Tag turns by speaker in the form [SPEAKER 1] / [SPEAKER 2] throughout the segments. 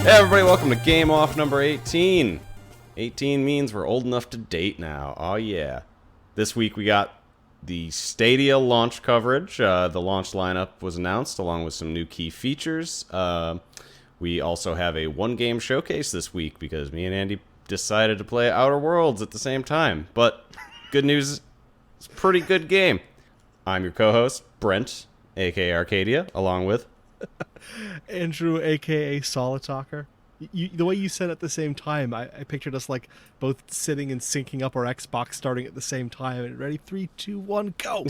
[SPEAKER 1] Hey everybody, welcome to Game Off number 18. 18 means we're old enough to date now. Oh yeah. This week we got the Stadia launch coverage. The launch lineup was announced along with some new key features. We also have a one-game showcase this week because me and Andy decided to play Outer Worlds at the same time. But good news, it's a pretty good game. I'm your co-host, Brent, aka Arcadia, along with
[SPEAKER 2] Andrew, a.k.a. Solitalker. The way you said at the same time, I pictured us like both sitting and syncing up our Xbox starting at the same time. And ready, 3, 2, 1, go!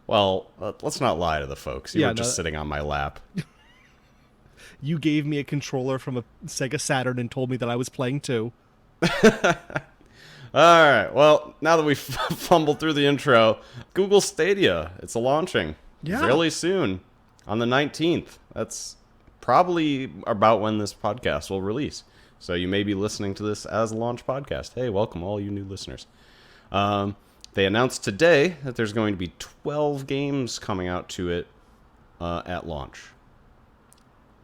[SPEAKER 1] Well, let's not lie to the folks. You were just sitting on my lap.
[SPEAKER 2] You gave me a controller from a Sega Saturn and told me that I was playing too.
[SPEAKER 1] Alright, well, now that we've fumbled through the intro, Google Stadia, it's launching really soon. On the 19th. That's probably about when this podcast will release. So you may be listening to this as a launch podcast. Hey, welcome all you new listeners. They announced today that there's going to be 12 games coming out to it at launch.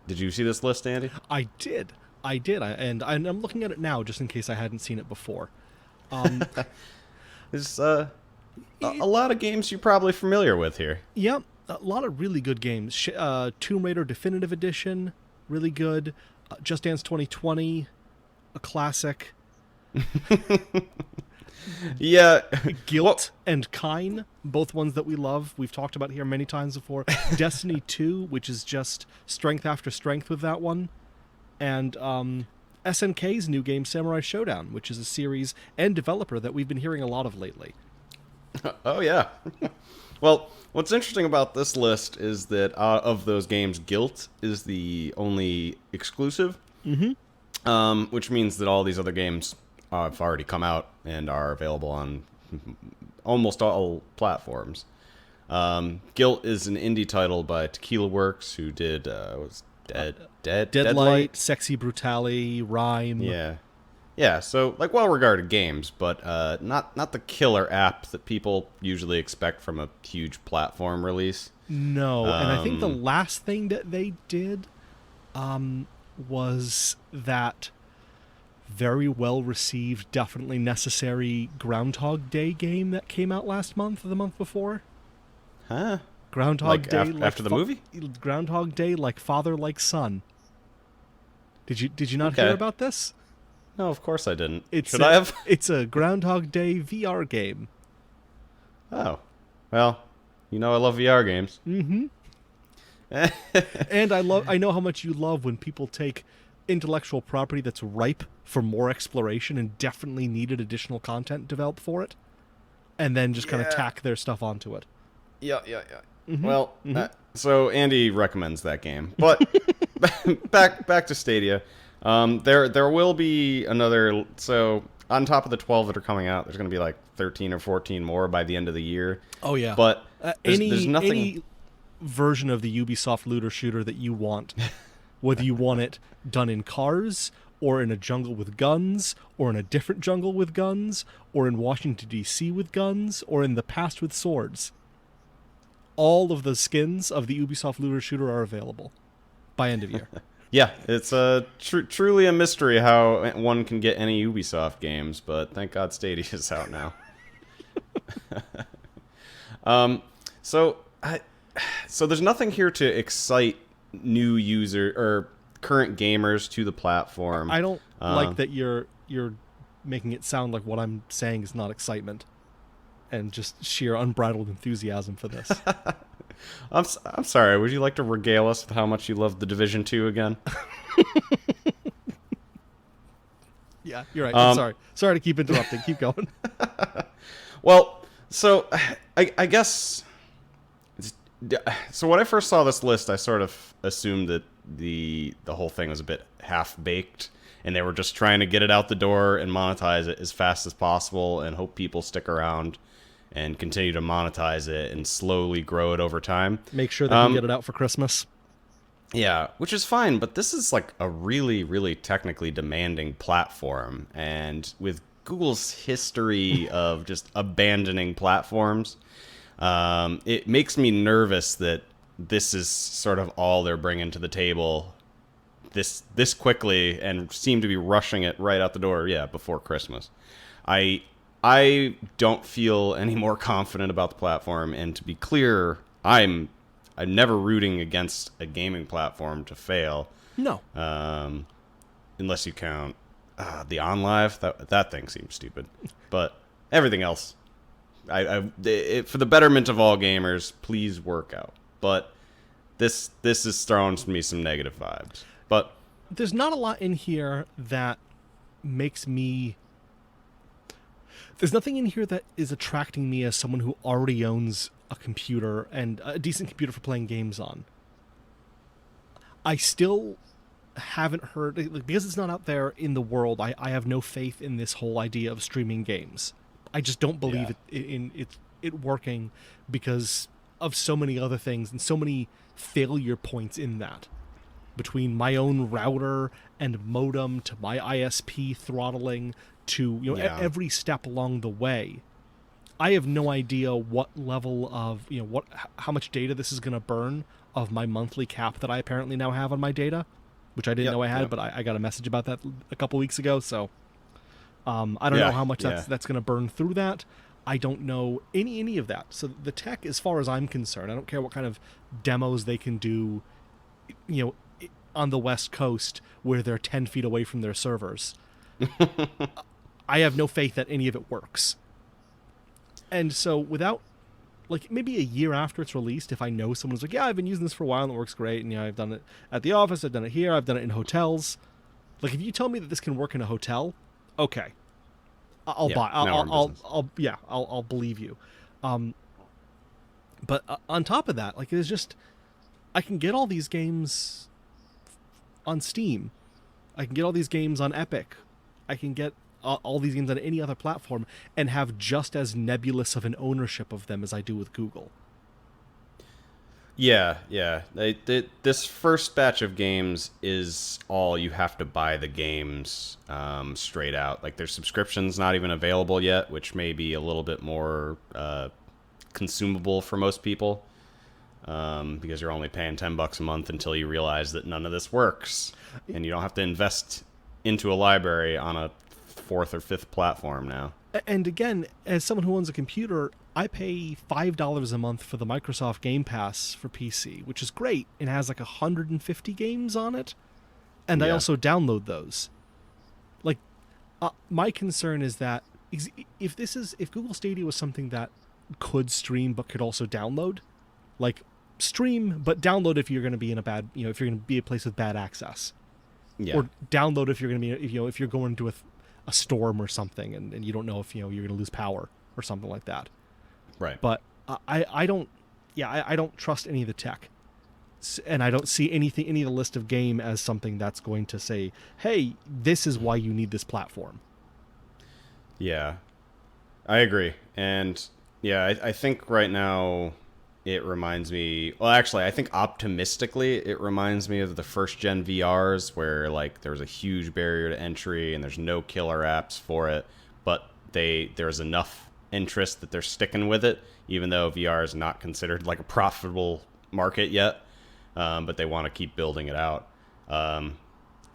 [SPEAKER 1] Did you see this list, Andy?
[SPEAKER 2] I did. And I'm looking at it now just in case I hadn't seen it before.
[SPEAKER 1] There's a lot of games you're probably familiar with here.
[SPEAKER 2] Yep. A lot of really good games. Tomb Raider Definitive Edition, really good. Just Dance 2020, a classic.
[SPEAKER 1] Yeah.
[SPEAKER 2] Guilt and Kine, both ones that we love. We've talked about here many times before. Destiny 2, which is just strength after strength with that one. And SNK's new game, Samurai Showdown, which is a series and developer that we've been hearing a lot of lately.
[SPEAKER 1] Oh, yeah. Well, what's interesting about this list is that of those games, Guilt is the only exclusive, which means that all these other games have already come out and are available on almost all platforms. Guilt is an indie title by Tequila Works, who did
[SPEAKER 2] Deadlight, Sexy Brutality, Rhyme.
[SPEAKER 1] Yeah, so like well-regarded games, but not the killer app that people usually expect from a huge platform release.
[SPEAKER 2] No, and I think the last thing that they did was that very well-received, definitely necessary Groundhog Day game that came out last month or the month before.
[SPEAKER 1] Huh?
[SPEAKER 2] Groundhog Day
[SPEAKER 1] after the movie?
[SPEAKER 2] Groundhog Day, like father, like son. Did you not hear about this?
[SPEAKER 1] No, of course I didn't. Should I have?
[SPEAKER 2] It's a Groundhog Day VR game.
[SPEAKER 1] Oh. Well, you know I love VR games.
[SPEAKER 2] Mm-hmm. And I know how much you love when people take intellectual property that's ripe for more exploration and definitely needed additional content developed for it, and then just kind of tack their stuff onto it.
[SPEAKER 1] Yeah. Mm-hmm. Well, so Andy recommends that game. But back to Stadia. There will be another, so on top of the 12 that are coming out, there's going to be like 13 or 14 more by the end of the year.
[SPEAKER 2] Oh yeah.
[SPEAKER 1] But there's nothing.
[SPEAKER 2] Any version of the Ubisoft looter shooter that you want, whether you want it done in cars or in a jungle with guns or in a different jungle with guns or in Washington DC with guns or in the past with swords, all of the skins of the Ubisoft looter shooter are available by end of year.
[SPEAKER 1] Yeah, it's truly a mystery how one can get any Ubisoft games, but thank God Stadia is out now. So there's nothing here to excite new user or current gamers to the platform.
[SPEAKER 2] I don't like that you're making it sound like what I'm saying is not excitement and just sheer unbridled enthusiasm for this.
[SPEAKER 1] I'm sorry. Would you like to regale us with how much you love The Division 2 again?
[SPEAKER 2] Yeah, you're right. I'm sorry. Sorry to keep interrupting. Keep going.
[SPEAKER 1] Well, so I guess. So when I first saw this list, I sort of assumed that the whole thing was a bit half-baked, and they were just trying to get it out the door and monetize it as fast as possible and hope people stick around and continue to monetize it and slowly grow it over time.
[SPEAKER 2] Make sure they can get it out for Christmas.
[SPEAKER 1] Yeah, which is fine, but this is like a really, really technically demanding platform. And with Google's history of just abandoning platforms, it makes me nervous that this is sort of all they're bringing to the table this quickly and seem to be rushing it right out the door, before Christmas. I don't feel any more confident about the platform, and to be clear, I'm never rooting against a gaming platform to fail.
[SPEAKER 2] No.
[SPEAKER 1] Unless you count the OnLive. That thing seems stupid. But everything else, for the betterment of all gamers, please work out. But this is throwing me some negative vibes. But
[SPEAKER 2] there's not a lot in here that makes me... There's nothing in here that is attracting me as someone who already owns a computer, and a decent computer for playing games on. I still haven't heard... Because it's not out there in the world, I have no faith in this whole idea of streaming games. I just don't believe it working because of so many other things and so many failure points in that. Between my own router and modem to my ISP throttling to every step along the way, I have no idea what level of how much data this is going to burn of my monthly cap that I apparently now have on my data, which I didn't know I had, but I got a message about that a couple weeks ago. So I don't know how much that's going to burn through that. I don't know any of that. So the tech, as far as I'm concerned, I don't care what kind of demos they can do, on the West Coast where they're 10 feet away from their servers. I have no faith that any of it works. And so without, maybe a year after it's released, if I know someone's like, I've been using this for a while and it works great, and I've done it at the office, I've done it here, I've done it in hotels. If you tell me that this can work in a hotel, okay. I'll buy. I'll believe you. But on top of that, it's just, I can get all these games on Steam. I can get all these games on Epic. I can get all these games on any other platform and have just as nebulous of an ownership of them as I do with Google.
[SPEAKER 1] Yeah. This first batch of games is all you have to buy the games straight out. Their subscription's not even available yet, which may be a little bit more consumable for most people. Because you're only paying $10 a month until you realize that none of this works, and you don't have to invest into a library on a fourth or fifth platform now.
[SPEAKER 2] And again, as someone who owns a computer, I pay $5 a month for the Microsoft Game Pass for PC, which is great. It has 150 games on it, and I also download those. My concern is that if Google Stadia was something that could stream but could also download, stream but download if you're going to be in a bad, if you're going to be a place with bad access, or download if you're going to be, if you're going to a storm or something and you don't know if you're going to lose power or something like that.
[SPEAKER 1] Right.
[SPEAKER 2] But I don't trust any of the tech, and I don't see any of the list of game as something that's going to say, hey, this is why you need this platform.
[SPEAKER 1] Yeah, I agree. And I think right now it reminds me, I think optimistically it reminds me of the first gen VRs where there's a huge barrier to entry and there's no killer apps for it, but there's enough interest that they're sticking with it, even though VR is not considered a profitable market yet, but they want to keep building it out.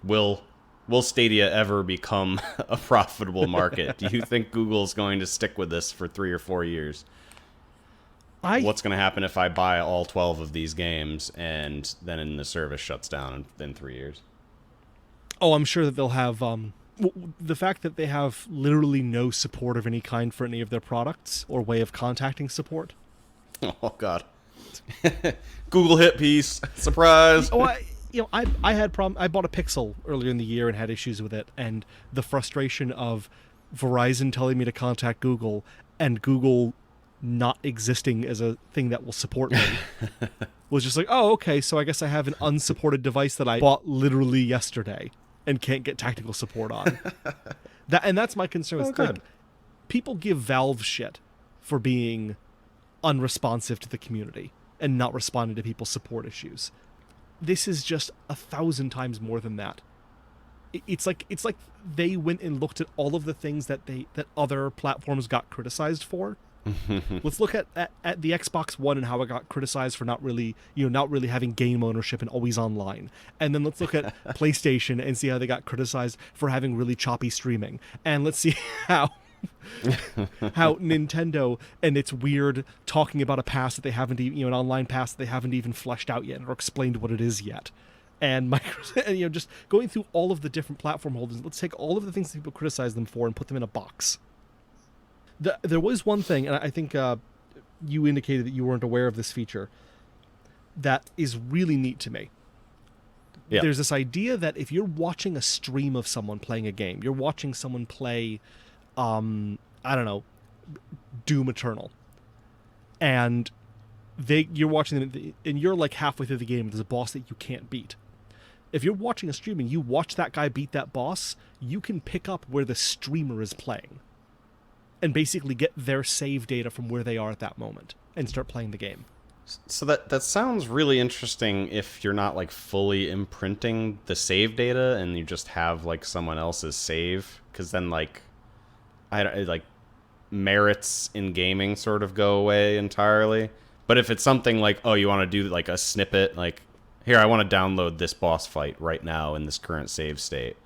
[SPEAKER 1] Will Stadia ever become a profitable market? Do you think Google's going to stick with this for 3 or 4 years? What's going to happen if I buy all 12 of these games and then the service shuts down in 3 years?
[SPEAKER 2] Oh, I'm sure that they'll have... the fact that they have literally no support of any kind for any of their products or way of contacting support.
[SPEAKER 1] Oh, God. Google hit piece. Surprise.
[SPEAKER 2] I had I bought a Pixel earlier in the year and had issues with it, and the frustration of Verizon telling me to contact Google and Google not existing as a thing that will support me was just oh, okay, so I guess I have an unsupported device that I bought literally yesterday and can't get technical support on. That's my concern. With, people give Valve shit for being unresponsive to the community and not responding to people's support issues. This is just 1,000 times more than that. It's like they went and looked at all of the things that other platforms got criticized for, Let's look at the Xbox One and how it got criticized for not really having game ownership and always online. And then let's look at PlayStation and see how they got criticized for having really choppy streaming. And let's see how Nintendo and its weird talking about a pass that they haven't even, an online pass that they haven't even fleshed out yet or explained what it is yet. And just going through all of the different platform holders, let's take all of the things that people criticize them for and put them in a box. There was one thing, and I think you indicated that you weren't aware of this feature, that is really neat to me. Yeah. There's this idea that if you're watching a stream of someone playing a game, you're watching someone play, I don't know, Doom Eternal, and you're watching them, and you're like halfway through the game, and there's a boss that you can't beat. If you're watching a stream and you watch that guy beat that boss, you can pick up where the streamer is playing and basically get their save data from where they are at that moment and start playing the game.
[SPEAKER 1] So that sounds really interesting if you're not like fully imprinting the save data and you just have like someone else's save, because then like merits in gaming sort of go away entirely. But if it's something like, oh, you want to do like a snippet, like, here, I want to download this boss fight right now in this current save state,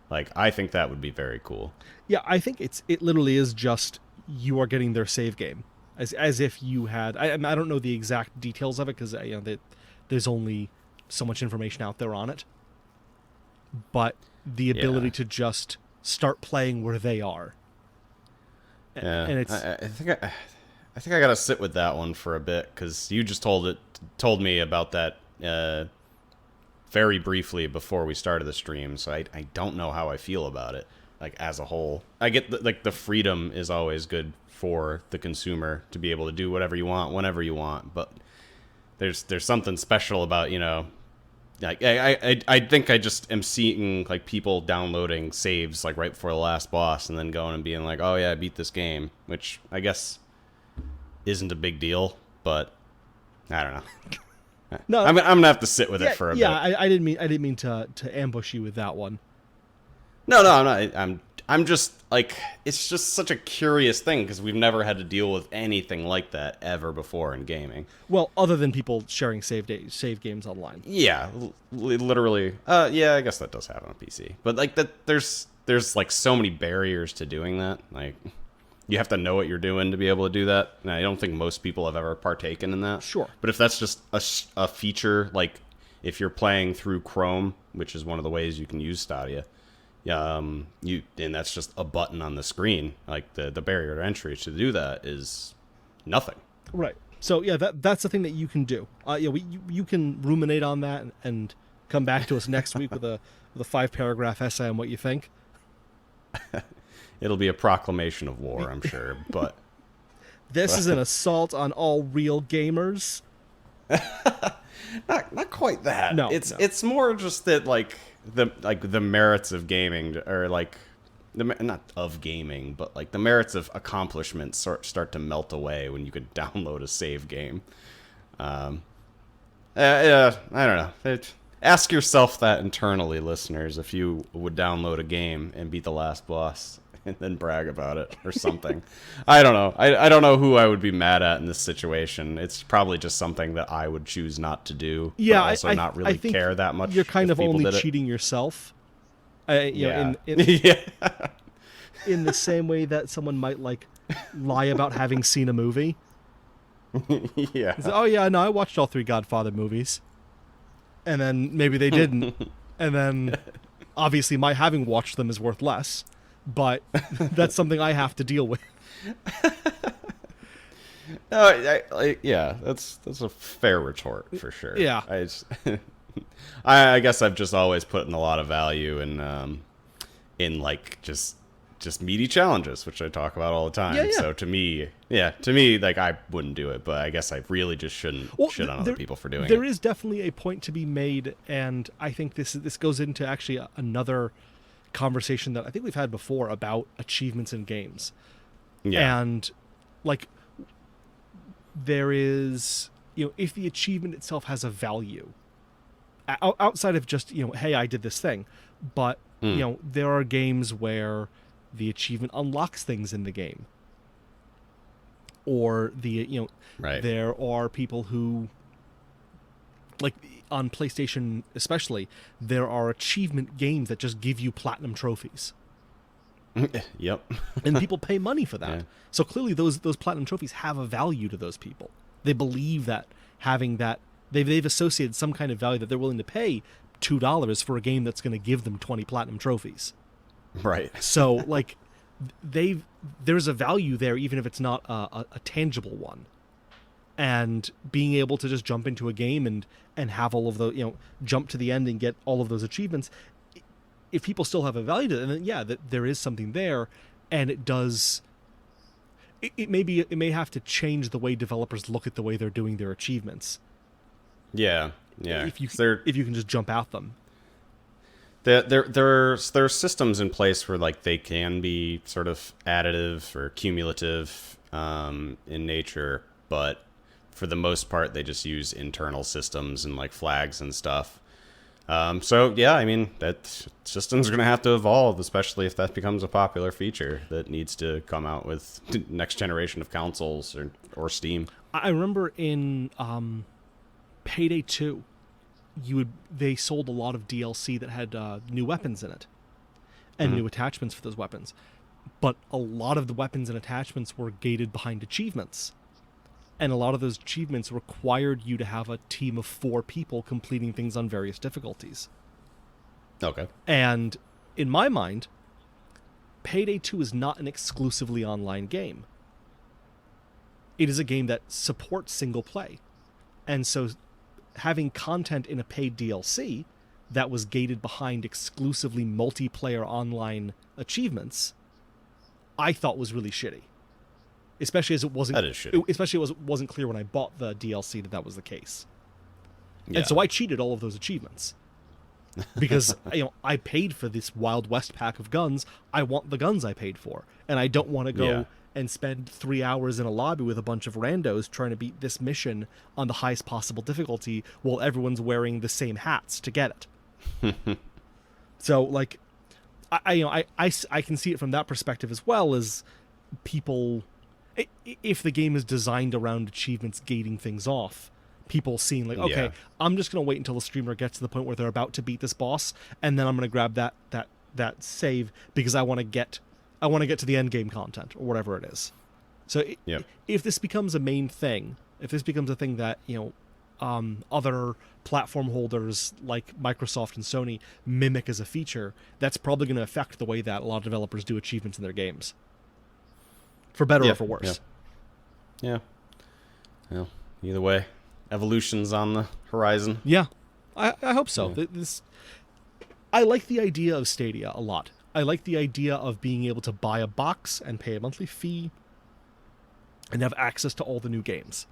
[SPEAKER 1] like, I think that would be very cool.
[SPEAKER 2] Yeah, I think it literally is just you are getting their save game, as if you had. I don't know the exact details of it because there's only so much information out there on it. But the ability to just start playing where they are.
[SPEAKER 1] Yeah, and it's. I think I gotta sit with that one for a bit because you just told me about that very briefly before we started the stream, so I don't know how I feel about it. Like, as a whole, I get the freedom is always good for the consumer to be able to do whatever you want whenever you want, but there's something special about, like I think I just am seeing like people downloading saves like right before the last boss and then going and being like, oh yeah, I beat this game, which I guess isn't a big deal, but I don't know. No, I'm gonna have to sit with it for a bit.
[SPEAKER 2] Yeah, I didn't mean to ambush you with that one.
[SPEAKER 1] No, I'm not. I'm just like, it's just such a curious thing because we've never had to deal with anything like that ever before in gaming.
[SPEAKER 2] Well, other than people sharing save games online.
[SPEAKER 1] Yeah, literally. Yeah, I guess that does happen on PC. But like that, there's like so many barriers to doing that. Like, you have to know what you're doing to be able to do that. And I don't think most people have ever partaken in that.
[SPEAKER 2] Sure.
[SPEAKER 1] But if that's just a feature, like if you're playing through Chrome, which is one of the ways you can use Stadia, and that's just a button on the screen. Like the barrier to entry to do that is nothing.
[SPEAKER 2] Right. So yeah, that's the thing that you can do. You can ruminate on that and come back to us next week with a 5-paragraph essay on what you think.
[SPEAKER 1] It'll be a proclamation of war, I'm sure, but
[SPEAKER 2] this is an assault on all real gamers.
[SPEAKER 1] Not quite that.
[SPEAKER 2] No,
[SPEAKER 1] it's more just that the merits of gaming, or like not of gaming, but like the merits of accomplishments start to melt away when you could download a save game. I don't know. Ask yourself that internally, listeners, if you would download a game and beat the last boss and then brag about it or something. I don't know. I don't know who I would be mad at in this situation. It's probably just something that I would choose not to do.
[SPEAKER 2] Yeah,
[SPEAKER 1] but also not really care that much.
[SPEAKER 2] You're kind of only cheating yourself.
[SPEAKER 1] Yeah.
[SPEAKER 2] In the same way that someone might like lie about having seen a movie.
[SPEAKER 1] Yeah.
[SPEAKER 2] Like, oh yeah, no, I watched all 3 Godfather movies. And then maybe they didn't. And then obviously my having watched them is worth less. But that's something I have to deal with.
[SPEAKER 1] No, yeah, that's a fair retort for sure.
[SPEAKER 2] Yeah,
[SPEAKER 1] I guess I've just always put in a lot of value in like just meaty challenges, which I talk about all the time.
[SPEAKER 2] Yeah.
[SPEAKER 1] So to me, like I wouldn't do it, but I guess I really just shouldn't shit on other people for doing it.
[SPEAKER 2] There is definitely a point to be made, and I think this goes into actually another conversation that I think we've had before about achievements in games. Yeah. And like there is, if the achievement itself has a value outside of just, hey, I did this thing, but there are games where the achievement unlocks things in the game. or
[SPEAKER 1] Right.
[SPEAKER 2] there are people who, like on PlayStation especially, there are achievement games that just give you platinum trophies.
[SPEAKER 1] Yep.
[SPEAKER 2] And people pay money for that.
[SPEAKER 1] Yeah.
[SPEAKER 2] So clearly those platinum trophies have a value to those people. They believe that having that, they've associated some kind of value that they're willing to pay $2 for a game that's going to give them 20 platinum trophies.
[SPEAKER 1] Right.
[SPEAKER 2] So like there's a value there, even if it's not a tangible one. And being able to just jump into a game and have all of the, jump to the end and get all of those achievements, if people still have a value to it, then yeah, that there is something there, and it does. It may have to change the way developers look at the way they're doing their achievements.
[SPEAKER 1] Yeah.
[SPEAKER 2] If you can just jump at them.
[SPEAKER 1] There's systems in place where like they can be sort of additive or cumulative in nature, but for the most part they just use internal systems and like flags and stuff. So yeah, I mean that system's going to have to evolve, especially if that becomes a popular feature that needs to come out with next generation of consoles or Steam.
[SPEAKER 2] I remember in Payday 2, they sold a lot of DLC that had new weapons in it and new attachments for those weapons, but a lot of the weapons and attachments were gated behind achievements. And a lot of those achievements required you to have a team of 4 people completing things on various difficulties.
[SPEAKER 1] Okay.
[SPEAKER 2] And in my mind, Payday 2 is not an exclusively online game. It is a game that supports single play. And so having content in a paid DLC that was gated behind exclusively multiplayer online achievements, I thought was really shitty. Especially as it wasn't.
[SPEAKER 1] That is shitty.
[SPEAKER 2] Especially as it wasn't clear when I bought the DLC that was the case.
[SPEAKER 1] Yeah.
[SPEAKER 2] And so I cheated all of those achievements because I paid for this Wild West pack of guns. I want the guns I paid for, and I don't want to go and spend 3 hours in a lobby with a bunch of randos trying to beat this mission on the highest possible difficulty while everyone's wearing the same hats to get it. So like, I can see it from that perspective as well as people. If the game is designed around achievements gating things off, people seeing like, okay, I'm just going to wait until the streamer gets to the point where they're about to beat this boss, and then I'm going to grab that save because I want to get to the end game content or whatever it is. So if this becomes a main thing, if this becomes a thing that other platform holders like Microsoft and Sony mimic as a feature, that's probably going to affect the way that a lot of developers do achievements in their games. For better or for worse.
[SPEAKER 1] Yeah. Well, either way, evolution's on the horizon.
[SPEAKER 2] Yeah, I hope so. Yeah. I like the idea of Stadia a lot. I like the idea of being able to buy a box and pay a monthly fee and have access to all the new games.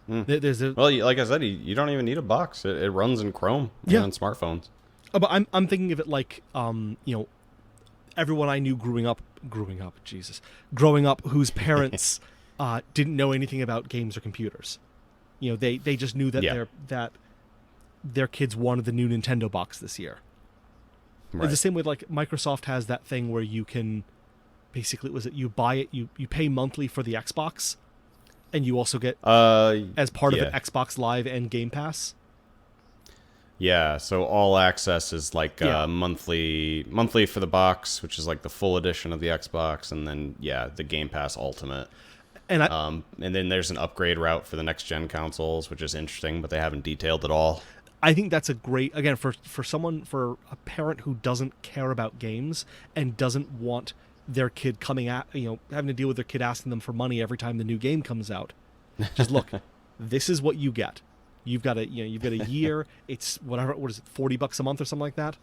[SPEAKER 1] Well, like I said, you don't even need a box. It runs in Chrome and on smartphones.
[SPEAKER 2] Oh, but I'm thinking of it like, everyone I knew growing up, whose parents didn't know anything about games or computers. They just knew that their kids wanted the new Nintendo box this year. Right. It's the same way like Microsoft has that thing where you can basically, you buy it, you pay monthly for the Xbox, and you also get as part of it Xbox Live and Game Pass.
[SPEAKER 1] Yeah, so all access is like monthly for the box, which is like the full edition of the Xbox, and then the Game Pass Ultimate. And then there's an upgrade route for the next gen consoles, which is interesting, but they haven't detailed at all.
[SPEAKER 2] I think that's a great, again, for a parent who doesn't care about games and doesn't want their kid having to deal with their kid asking them for money every time the new game comes out. Just look, this is what you get. You've got a year. It's whatever. What is it? $40 a month or something like that.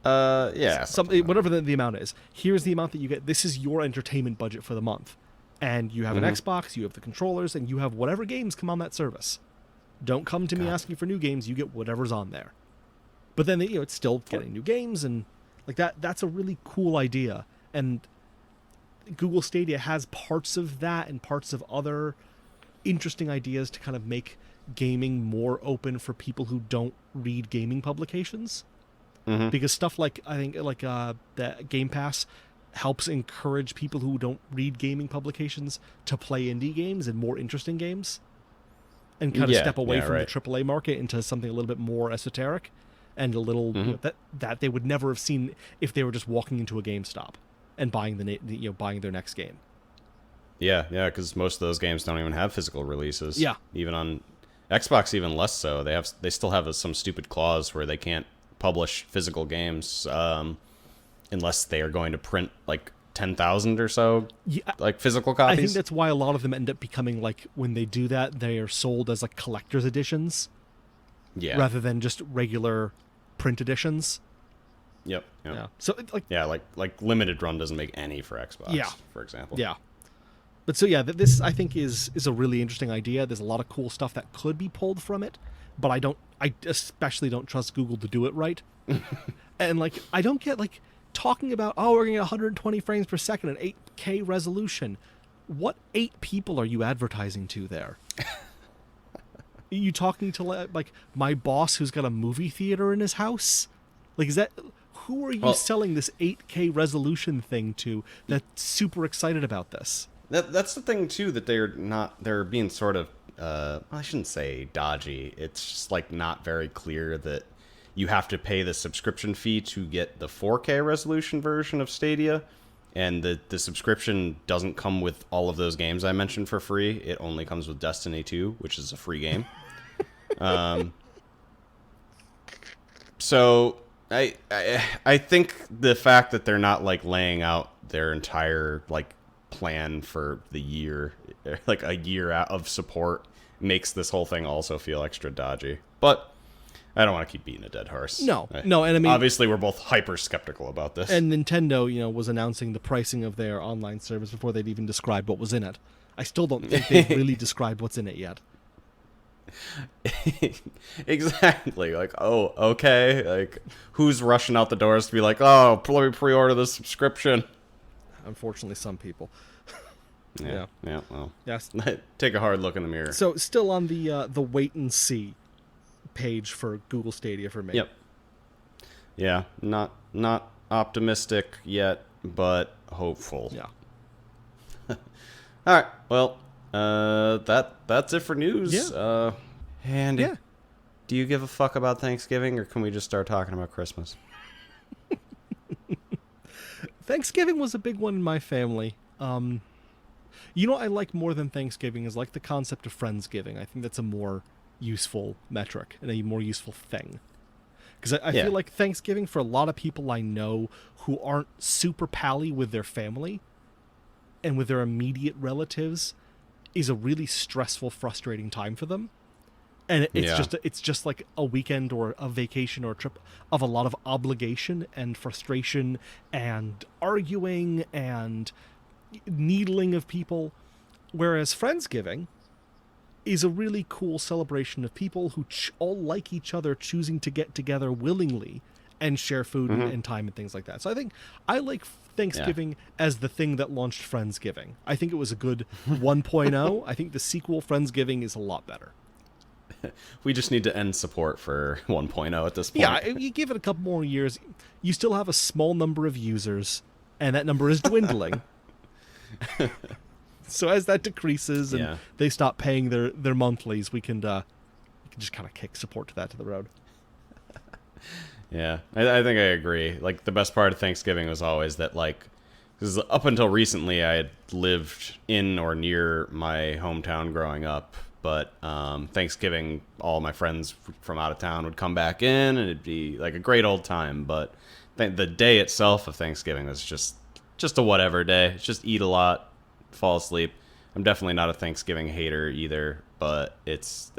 [SPEAKER 2] Whatever the amount is. Here's the amount that you get. This is your entertainment budget for the month, and you have an Xbox. You have the controllers, and you have whatever games come on that service. Don't come to me asking for new games. You get whatever's on there. But then it's still getting new games and like that. That's a really cool idea. And Google Stadia has parts of that and parts of other interesting ideas to kind of make gaming more open for people who don't read gaming publications. Because stuff like, I think, like the Game Pass helps encourage people who don't read gaming publications to play indie games and more interesting games, and kind of step away from the AAA market into something a little bit more esoteric and a little that they would never have seen if they were just walking into a GameStop and buying buying their next game.
[SPEAKER 1] Yeah, because most of those games don't even have physical releases.
[SPEAKER 2] Yeah,
[SPEAKER 1] even on Xbox, even less so. They still have some stupid clause where they can't publish physical games unless they are going to print like 10,000 or so like physical copies.
[SPEAKER 2] I think that's why a lot of them end up becoming like, when they do that, they are sold as like collector's editions.
[SPEAKER 1] Yeah.
[SPEAKER 2] Rather than just regular print editions.
[SPEAKER 1] Yep.
[SPEAKER 2] Yeah. So
[SPEAKER 1] like limited run doesn't make any for Xbox.
[SPEAKER 2] Yeah.
[SPEAKER 1] For example.
[SPEAKER 2] Yeah. But so yeah, this I think is a really interesting idea. There's a lot of cool stuff that could be pulled from it, but I especially don't trust Google to do it right. And like, I don't get like talking about, oh, we're gonna get 120 frames per second and 8K resolution. What 8 people are you advertising to there? Are you talking to like my boss who's got a movie theater in his house? Like, is that, who are you selling this 8K resolution thing to that's super excited about this?
[SPEAKER 1] That's the thing too, that they're being sort of I shouldn't say dodgy. It's just like not very clear that you have to pay the subscription fee to get the 4K resolution version of Stadia, and the subscription doesn't come with all of those games I mentioned for free. It only comes with Destiny 2, which is a free game. So I think the fact that they're not like laying out their entire like plan for the year, like a year out of support, makes this whole thing also feel extra dodgy. But I don't want to keep beating a dead horse.
[SPEAKER 2] No, and I mean,
[SPEAKER 1] obviously we're both hyper skeptical about this.
[SPEAKER 2] And Nintendo, was announcing the pricing of their online service before they'd even described what was in it. I still don't think they've really described what's in it yet.
[SPEAKER 1] Exactly. Like, oh, okay. Like, who's rushing out the doors to be like, oh, let me pre-order this subscription?
[SPEAKER 2] Unfortunately, some people.
[SPEAKER 1] Yeah. Well,
[SPEAKER 2] yes.
[SPEAKER 1] Take a hard look in the mirror.
[SPEAKER 2] So, still on the wait and see page for Google Stadia for me.
[SPEAKER 1] Yep. Yeah. Not optimistic yet, but hopeful.
[SPEAKER 2] Yeah.
[SPEAKER 1] All right. Well, that's it for news.
[SPEAKER 2] Yeah.
[SPEAKER 1] Andy,
[SPEAKER 2] yeah.
[SPEAKER 1] Do you give a fuck about Thanksgiving, or can we just start talking about Christmas?
[SPEAKER 2] Thanksgiving was a big one in my family. I like more than Thanksgiving is like the concept of Friendsgiving. I think that's a more useful metric and a more useful thing. Because I feel like Thanksgiving, for a lot of people I know who aren't super pally with their family and with their immediate relatives, is a really stressful, frustrating time for them. And it's just like a weekend or a vacation or a trip of a lot of obligation and frustration and arguing and needling of people. Whereas Friendsgiving is a really cool celebration of people who all like each other, choosing to get together willingly and share food and time and things like that. So I think I like Thanksgiving as the thing that launched Friendsgiving. I think it was a good 1.0. I think the sequel, Friendsgiving, is a lot better.
[SPEAKER 1] We just need to end support for 1.0 at this point.
[SPEAKER 2] Yeah, you give it a couple more years, you still have a small number of users, and that number is dwindling. So as that decreases and they stop paying their monthlies, we can just kind of kick support to the road.
[SPEAKER 1] Yeah, I think I agree. Like, the best part of Thanksgiving was always that, like, because up until recently I had lived in or near my hometown growing up, but Thanksgiving, all my friends from out of town would come back in, and it'd be like a great old time. But the day itself of Thanksgiving was just a whatever day. Just eat a lot, fall asleep. I'm definitely not a Thanksgiving hater either, but it's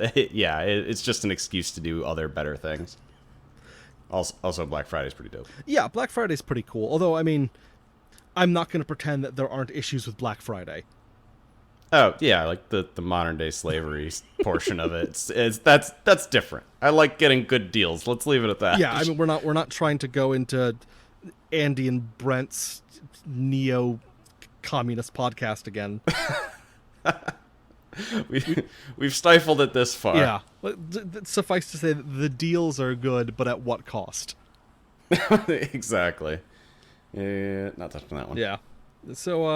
[SPEAKER 1] just an excuse to do other better things. Also, Black Friday's pretty dope.
[SPEAKER 2] Yeah, Black Friday's pretty cool. Although, I mean, I'm not going to pretend that there aren't issues with Black Friday.
[SPEAKER 1] Oh, yeah, like the modern day slavery portion of it. That's different. I like getting good deals. Let's leave it at that.
[SPEAKER 2] Yeah, I mean, we're not trying to go into Andy and Brent's neo-communist podcast again.
[SPEAKER 1] We've stifled it this far.
[SPEAKER 2] Yeah. Suffice to say that the deals are good, but at what cost?
[SPEAKER 1] Exactly. Yeah, not touching that one.
[SPEAKER 2] Yeah. So,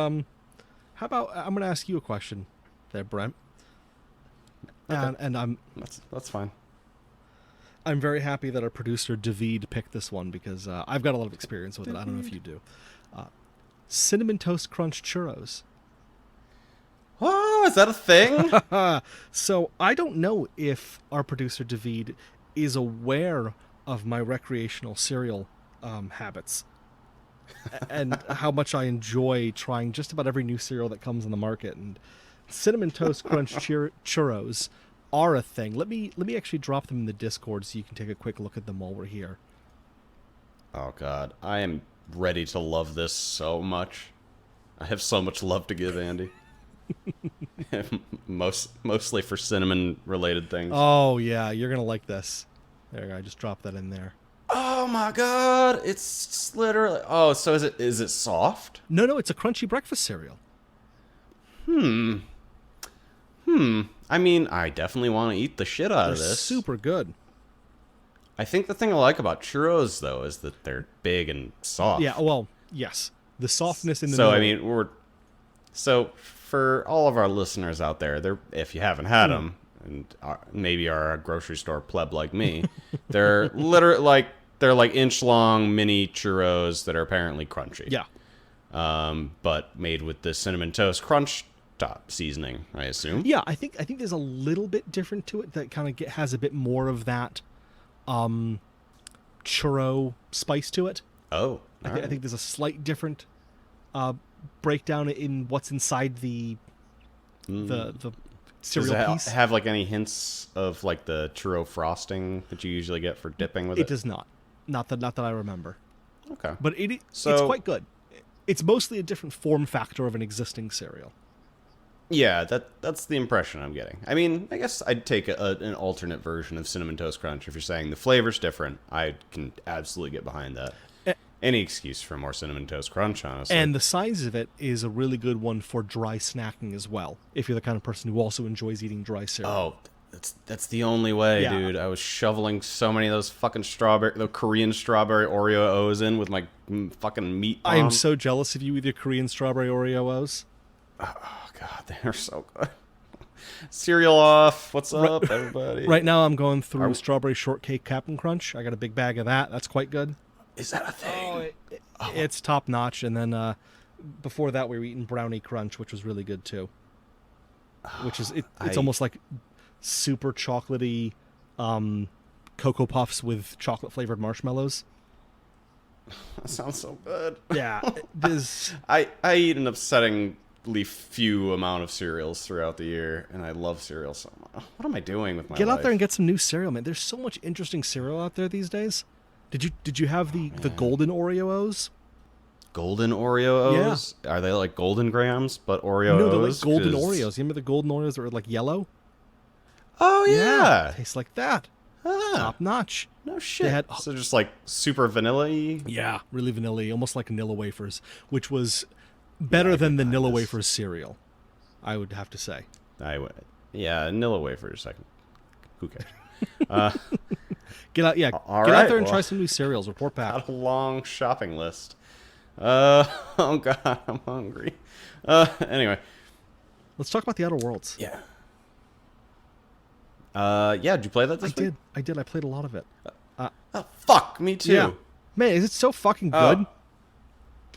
[SPEAKER 2] how about I'm going to ask you a question there, Brent.
[SPEAKER 1] Okay.
[SPEAKER 2] And
[SPEAKER 1] That's fine.
[SPEAKER 2] I'm very happy that our producer David picked this one because I've got a lot of experience with it. I don't know if you do. Cinnamon Toast Crunch churros.
[SPEAKER 1] Oh, is that a thing?
[SPEAKER 2] So I don't know if our producer David is aware of my recreational cereal habits and how much I enjoy trying just about every new cereal that comes on the market. And Cinnamon Toast Crunch churros are a thing. Let me actually drop them in the Discord so you can take a quick look at them while we're here.
[SPEAKER 1] Oh god, I am ready to love this so much. I have so much love to give Andy. Mostly for cinnamon related things.
[SPEAKER 2] Oh yeah, you're gonna like this. There, I just dropped that in there.
[SPEAKER 1] Oh my god, it's literally. Oh, so is it soft?
[SPEAKER 2] No, it's a crunchy breakfast cereal.
[SPEAKER 1] I mean, I definitely want to eat the shit out of
[SPEAKER 2] They're
[SPEAKER 1] this.
[SPEAKER 2] super good.
[SPEAKER 1] I think the thing I like about churros though is that they're big and soft.
[SPEAKER 2] Yeah, well, yes. The softness in the
[SPEAKER 1] So
[SPEAKER 2] middle.
[SPEAKER 1] I mean, so for all of our listeners out there, if you haven't had them, and maybe are a grocery store pleb like me, they're literally they're like inch long mini churros that are apparently crunchy.
[SPEAKER 2] Yeah.
[SPEAKER 1] But made with the cinnamon toast crunch top seasoning, I assume.
[SPEAKER 2] Yeah, I think there's a little bit different to it that kind of has a bit more of that churro spice to it.
[SPEAKER 1] Oh,
[SPEAKER 2] I think there's a slight different breakdown in what's inside the cereal
[SPEAKER 1] Does it
[SPEAKER 2] piece.
[SPEAKER 1] have like any hints of like the churro frosting that you usually get for dipping with it?
[SPEAKER 2] It does not. Not that I remember.
[SPEAKER 1] Okay.
[SPEAKER 2] But it's
[SPEAKER 1] So-
[SPEAKER 2] quite good. It's mostly a different form factor of an existing cereal.
[SPEAKER 1] Yeah, that's the impression I'm getting. I mean, I guess I'd take an alternate version of Cinnamon Toast Crunch if you're saying the flavor's different. I can absolutely get behind that. Any excuse for more Cinnamon Toast Crunch, honestly.
[SPEAKER 2] And the size of it is a really good one for dry snacking as well, if you're the kind of person who also enjoys eating dry cereal.
[SPEAKER 1] Oh, that's the only way,
[SPEAKER 2] Yeah.
[SPEAKER 1] dude. I was shoveling so many of those fucking the Korean strawberry Oreo O's in with my fucking meat palm.
[SPEAKER 2] I am so jealous of you with your Korean strawberry Oreo-Os.
[SPEAKER 1] Oh god, they're so good. Cereal off. What's up, everybody?
[SPEAKER 2] Right now I'm going through
[SPEAKER 1] Are we-
[SPEAKER 2] strawberry shortcake Captain Crunch. I got a big bag of that. That's quite good.
[SPEAKER 1] Is that a thing?
[SPEAKER 2] It's top notch. And then before that we were eating Brownie Crunch, which was really good too. Which is it's almost like super chocolatey Cocoa Puffs with chocolate flavored marshmallows.
[SPEAKER 1] That sounds so good.
[SPEAKER 2] Yeah, there's
[SPEAKER 1] I eat an upsettingly few amount of cereals throughout the year, and I love cereal so much. What am I doing with my
[SPEAKER 2] Get
[SPEAKER 1] life?
[SPEAKER 2] out there and get some new cereal, man. There's so much interesting cereal out there these days. Did you have the golden Oreo-Os?
[SPEAKER 1] Golden Oreo O's? Yeah. Are they like Golden Grams, but Oreo
[SPEAKER 2] No, they're
[SPEAKER 1] O's?
[SPEAKER 2] like golden
[SPEAKER 1] 'Cause-
[SPEAKER 2] Oreos. You remember the golden Oreos that were like yellow?
[SPEAKER 1] Oh, yeah.
[SPEAKER 2] Tastes like that.
[SPEAKER 1] Ah,
[SPEAKER 2] Top notch.
[SPEAKER 1] no shit.
[SPEAKER 2] had-
[SPEAKER 1] So just like super vanilla-y?
[SPEAKER 2] Yeah, really vanilla-y, almost like Nilla wafers, which was better than the Nilla wafers cereal, I would have to say.
[SPEAKER 1] I would. Yeah, Nilla wafers. Who cares?
[SPEAKER 2] Get out,
[SPEAKER 1] All
[SPEAKER 2] get out
[SPEAKER 1] right,
[SPEAKER 2] there and
[SPEAKER 1] well.
[SPEAKER 2] try some new cereals. Report back.
[SPEAKER 1] Got a long shopping list. Oh god, I'm hungry. Anyway.
[SPEAKER 2] Let's talk about the Outer Worlds.
[SPEAKER 1] Yeah. Yeah, did you play that this week?
[SPEAKER 2] I did. I played a lot of it.
[SPEAKER 1] Oh, fuck, me too.
[SPEAKER 2] Yeah. Man, is it so fucking good?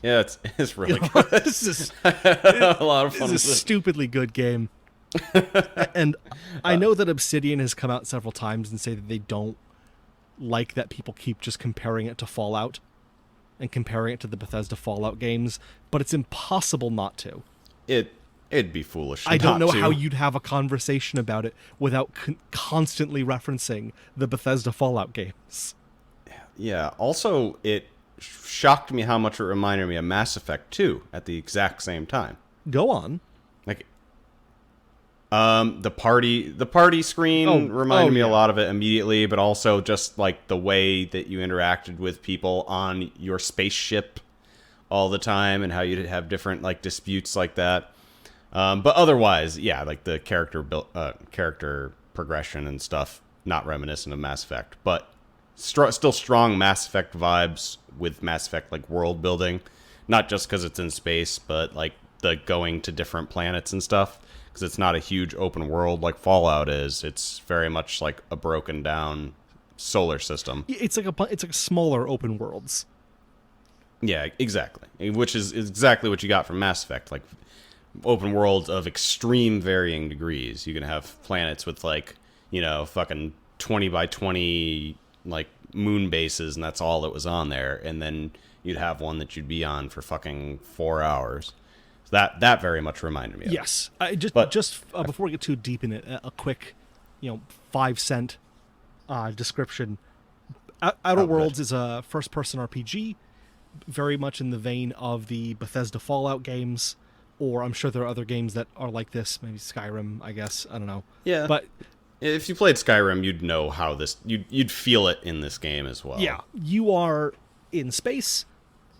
[SPEAKER 1] Yeah, it's really good.
[SPEAKER 2] This is
[SPEAKER 1] A lot of fun.
[SPEAKER 2] This is a stupidly good game. And I know that Obsidian has come out several times and say that they don't like that people keep just comparing it to Fallout and comparing it to the Bethesda Fallout games, but it's impossible not to.
[SPEAKER 1] It'd be foolish.
[SPEAKER 2] I don't know
[SPEAKER 1] not to.
[SPEAKER 2] how you'd have a conversation about it without constantly referencing the Bethesda Fallout games.
[SPEAKER 1] Yeah. Also, it shocked me how much it reminded me of Mass Effect 2 at the exact same time.
[SPEAKER 2] Go on.
[SPEAKER 1] Like, the party screen reminded me a lot of it immediately, but also just like the way that you interacted with people on your spaceship all the time and how you'd have different like disputes like that. But otherwise, yeah, like the character progression and stuff, not reminiscent of Mass Effect, but still strong Mass Effect vibes with Mass Effect like world building, not just because it's in space, but like the going to different planets and stuff. Because it's not a huge open world like Fallout is. It's very much like a broken down solar system.
[SPEAKER 2] It's like smaller open worlds.
[SPEAKER 1] Yeah, exactly. Which is exactly what you got from Mass Effect. Like open worlds of extreme varying degrees. You can have planets with like, fucking 20 by 20 like moon bases, and that's all that was on there. And then you'd have one that you'd be on for fucking 4 hours. That very much reminded me of
[SPEAKER 2] Yes. Before we get too deep in it, a quick, 5-cent description. Outer Worlds is a first-person RPG, very much in the vein of the Bethesda Fallout games, or I'm sure there are other games that are like this, maybe Skyrim, I guess. I don't know.
[SPEAKER 1] Yeah.
[SPEAKER 2] But
[SPEAKER 1] if you played Skyrim, you'd know how you'd feel it in this game as well.
[SPEAKER 2] yeah, you are in space,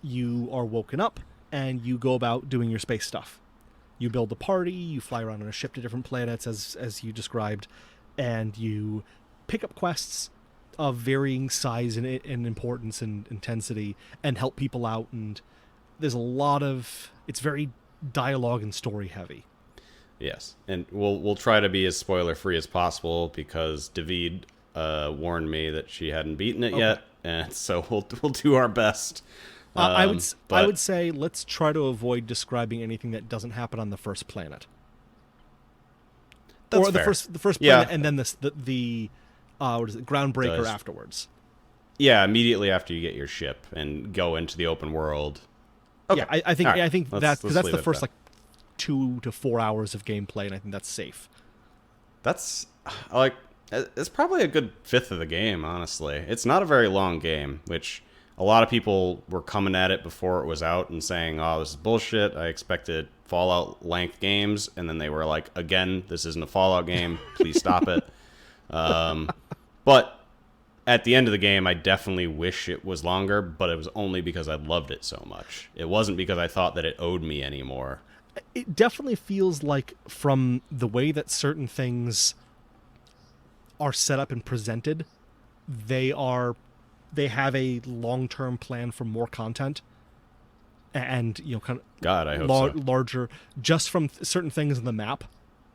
[SPEAKER 2] you are woken up, and you go about doing your space stuff. You build a party, you fly around on a ship to different planets, as you described, and you pick up quests of varying size and importance and intensity, and help people out. And there's a lot of... It's very dialogue and story heavy.
[SPEAKER 1] Yes, and we'll try to be as spoiler free as possible because David warned me that she hadn't beaten it yet, and so we'll do our best.
[SPEAKER 2] I would say let's try to avoid describing anything that doesn't happen on the first planet.
[SPEAKER 1] That's
[SPEAKER 2] or
[SPEAKER 1] fair.
[SPEAKER 2] the first planet, and then the what is it, groundbreaker afterwards.
[SPEAKER 1] Yeah, immediately after you get your ship and go into the open world. Okay.
[SPEAKER 2] Yeah, I think
[SPEAKER 1] right.
[SPEAKER 2] I think that's the first
[SPEAKER 1] like
[SPEAKER 2] 2 to 4 hours of gameplay, and I think that's safe.
[SPEAKER 1] That's like it's probably a good fifth of the game. Honestly, it's not a very long game, which. A lot of people were coming at it before it was out and saying, oh, this is bullshit. I expected Fallout-length games. And then they were like, again, this isn't a Fallout game. Please stop it. But at the end of the game, I definitely wish it was longer, but it was only because I loved it so much. It wasn't because I thought that it owed me anymore.
[SPEAKER 2] It definitely feels like from the way that certain things are set up and presented, they have a long-term plan for more content, and kind of
[SPEAKER 1] God, I hope so.
[SPEAKER 2] Larger, just from certain things in the map.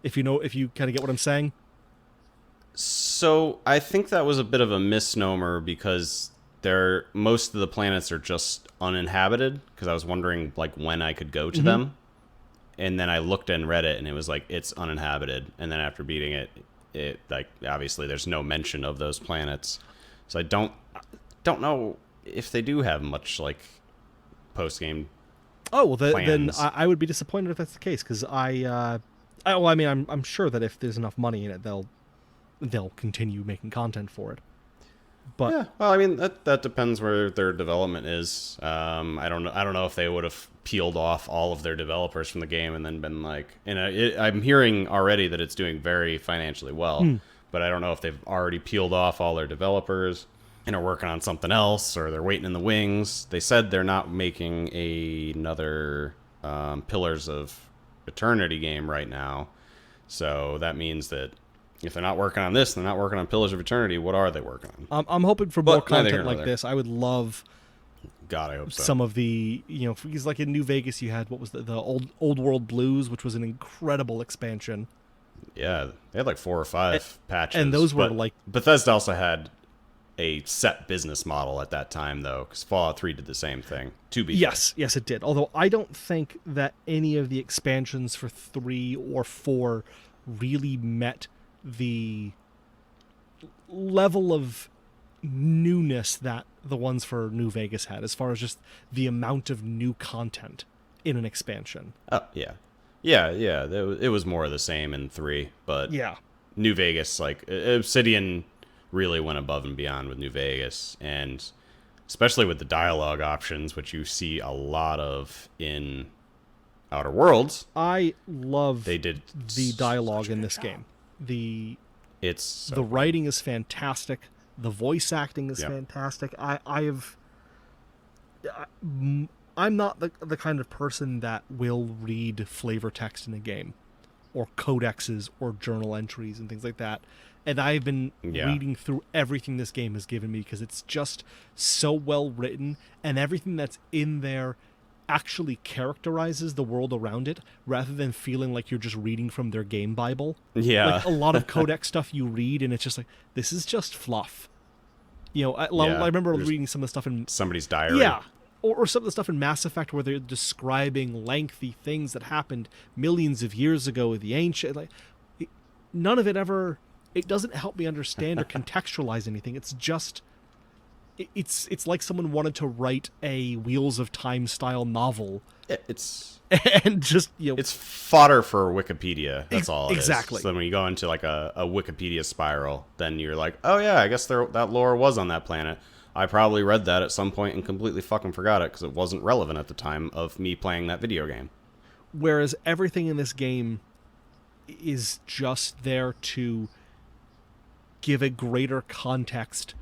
[SPEAKER 2] If you kind of get what I'm saying.
[SPEAKER 1] So I think that was a bit of a misnomer because most of the planets are just uninhabited. Because I was wondering like when I could go to them, and then I looked and read it, and it was like it's uninhabited. And then after beating it like obviously there's no mention of those planets, so I don't know if they do have much like post game.
[SPEAKER 2] Oh well, then I would be disappointed if that's the case because I'm sure that if there's enough money in it, they'll continue making content for it. But
[SPEAKER 1] yeah, well, I mean that depends where their development is. I don't know if they would have peeled off all of their developers from the game and then been like, and I'm hearing already that it's doing very financially well, but I don't know if they've already peeled off all their developers and are working on something else, or they're waiting in the wings. They said they're not making another Pillars of Eternity game right now. So that means that if they're not working on this, they're not working on Pillars of Eternity. What are they working on?
[SPEAKER 2] I'm hoping for more content like this. I would love
[SPEAKER 1] God, I hope so.
[SPEAKER 2] Some of the, because like in New Vegas you had, what was the old World Blues, which was an incredible expansion.
[SPEAKER 1] Yeah, they had like 4 or 5 patches.
[SPEAKER 2] And those were like...
[SPEAKER 1] Bethesda also had a set business model at that time, though, because Fallout 3 did the same thing, to be fair.
[SPEAKER 2] Yes, it did. Although I don't think that any of the expansions for 3 or 4 really met the level of newness that the ones for New Vegas had, as far as just the amount of new content in an expansion.
[SPEAKER 1] Oh, yeah. Yeah. It was more of the same in 3, but
[SPEAKER 2] yeah,
[SPEAKER 1] New Vegas, like, Obsidian really went above and beyond with New Vegas, and especially with the dialogue options, which you see a lot of in Outer Worlds.
[SPEAKER 2] I love
[SPEAKER 1] they did
[SPEAKER 2] the dialogue in this game. The writing is fantastic. The voice acting is fantastic. I'm not the kind of person that will read flavor text in a game. or codexes or journal entries and things like that. And I've been reading through everything this game has given me because it's just so well written, and everything that's in there actually characterizes the world around it rather than feeling like you're just reading from their game Bible.
[SPEAKER 1] Yeah.
[SPEAKER 2] Like a lot of codex stuff you read and it's just like, this is just fluff. I remember reading some of the stuff in
[SPEAKER 1] somebody's diary.
[SPEAKER 2] Yeah. Or some of the stuff in Mass Effect where they're describing lengthy things that happened millions of years ago with the ancient. None of it ever. It doesn't help me understand or contextualize anything. It's just. It's like someone wanted to write a Wheels of Time style novel.
[SPEAKER 1] It's
[SPEAKER 2] and just
[SPEAKER 1] it's fodder for Wikipedia. That's all.
[SPEAKER 2] Exactly.
[SPEAKER 1] So when you go into like a Wikipedia spiral, then you're like, oh yeah, I guess that lore was on that planet. I probably read that at some point and completely fucking forgot it because it wasn't relevant at the time of me playing that video game.
[SPEAKER 2] Whereas everything in this game is just there to give a greater context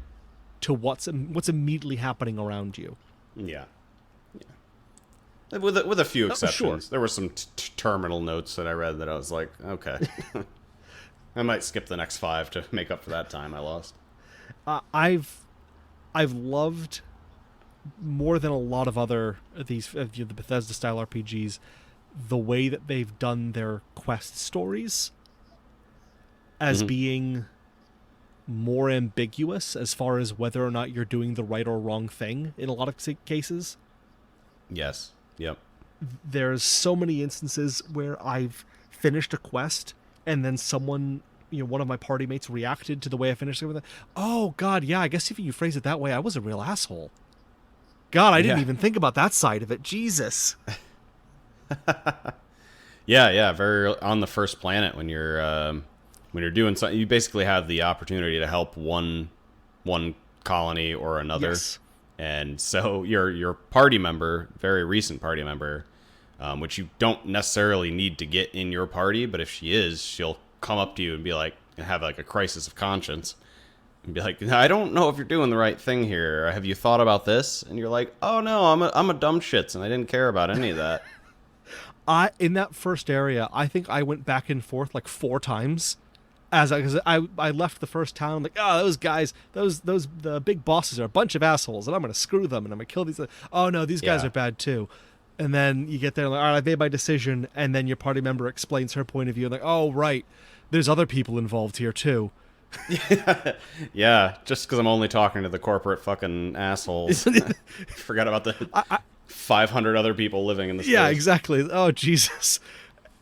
[SPEAKER 2] to what's immediately happening around you.
[SPEAKER 1] Yeah. With a few exceptions.
[SPEAKER 2] Sure.
[SPEAKER 1] There were some terminal notes that I read that I was like, okay. I might skip the next 5 to make up for that time I lost.
[SPEAKER 2] I've loved more than a lot of other these the Bethesda style RPGs the way that they've done their quest stories as being more ambiguous as far as whether or not you're doing the right or wrong thing in a lot of cases.
[SPEAKER 1] Yes. Yep.
[SPEAKER 2] There's so many instances where I've finished a quest and then someone, one of my party mates reacted to the way I finished it with it. Oh, God, yeah, I guess if you phrase it that way, I was a real asshole. God, I didn't even think about that side of it. Jesus.
[SPEAKER 1] Yeah, very on the first planet when you're doing something, you basically have the opportunity to help one colony or another.
[SPEAKER 2] Yes.
[SPEAKER 1] And so your party member, very recent party member, which you don't necessarily need to get in your party, but if she is, she'll come up to you and be like, and have like a crisis of conscience and be like, I don't know if you're doing the right thing here. Have you thought about this? And you're like, oh no, I'm a dumb shits and I didn't care about any of that.
[SPEAKER 2] In that first area, I think I went back and forth like 4 times. Because I left the first town like, oh, those guys, the big bosses are a bunch of assholes, and I'm gonna screw them, and I'm gonna kill these. Oh no, these guys are bad too. And then you get there, like, all right, I've made my decision, and then your party member explains her point of view, and like, oh right, there's other people involved here too.
[SPEAKER 1] Yeah, just because I'm only talking to the corporate fucking assholes. Forgot about the 500 other people living in the space.
[SPEAKER 2] Yeah, exactly. Oh Jesus.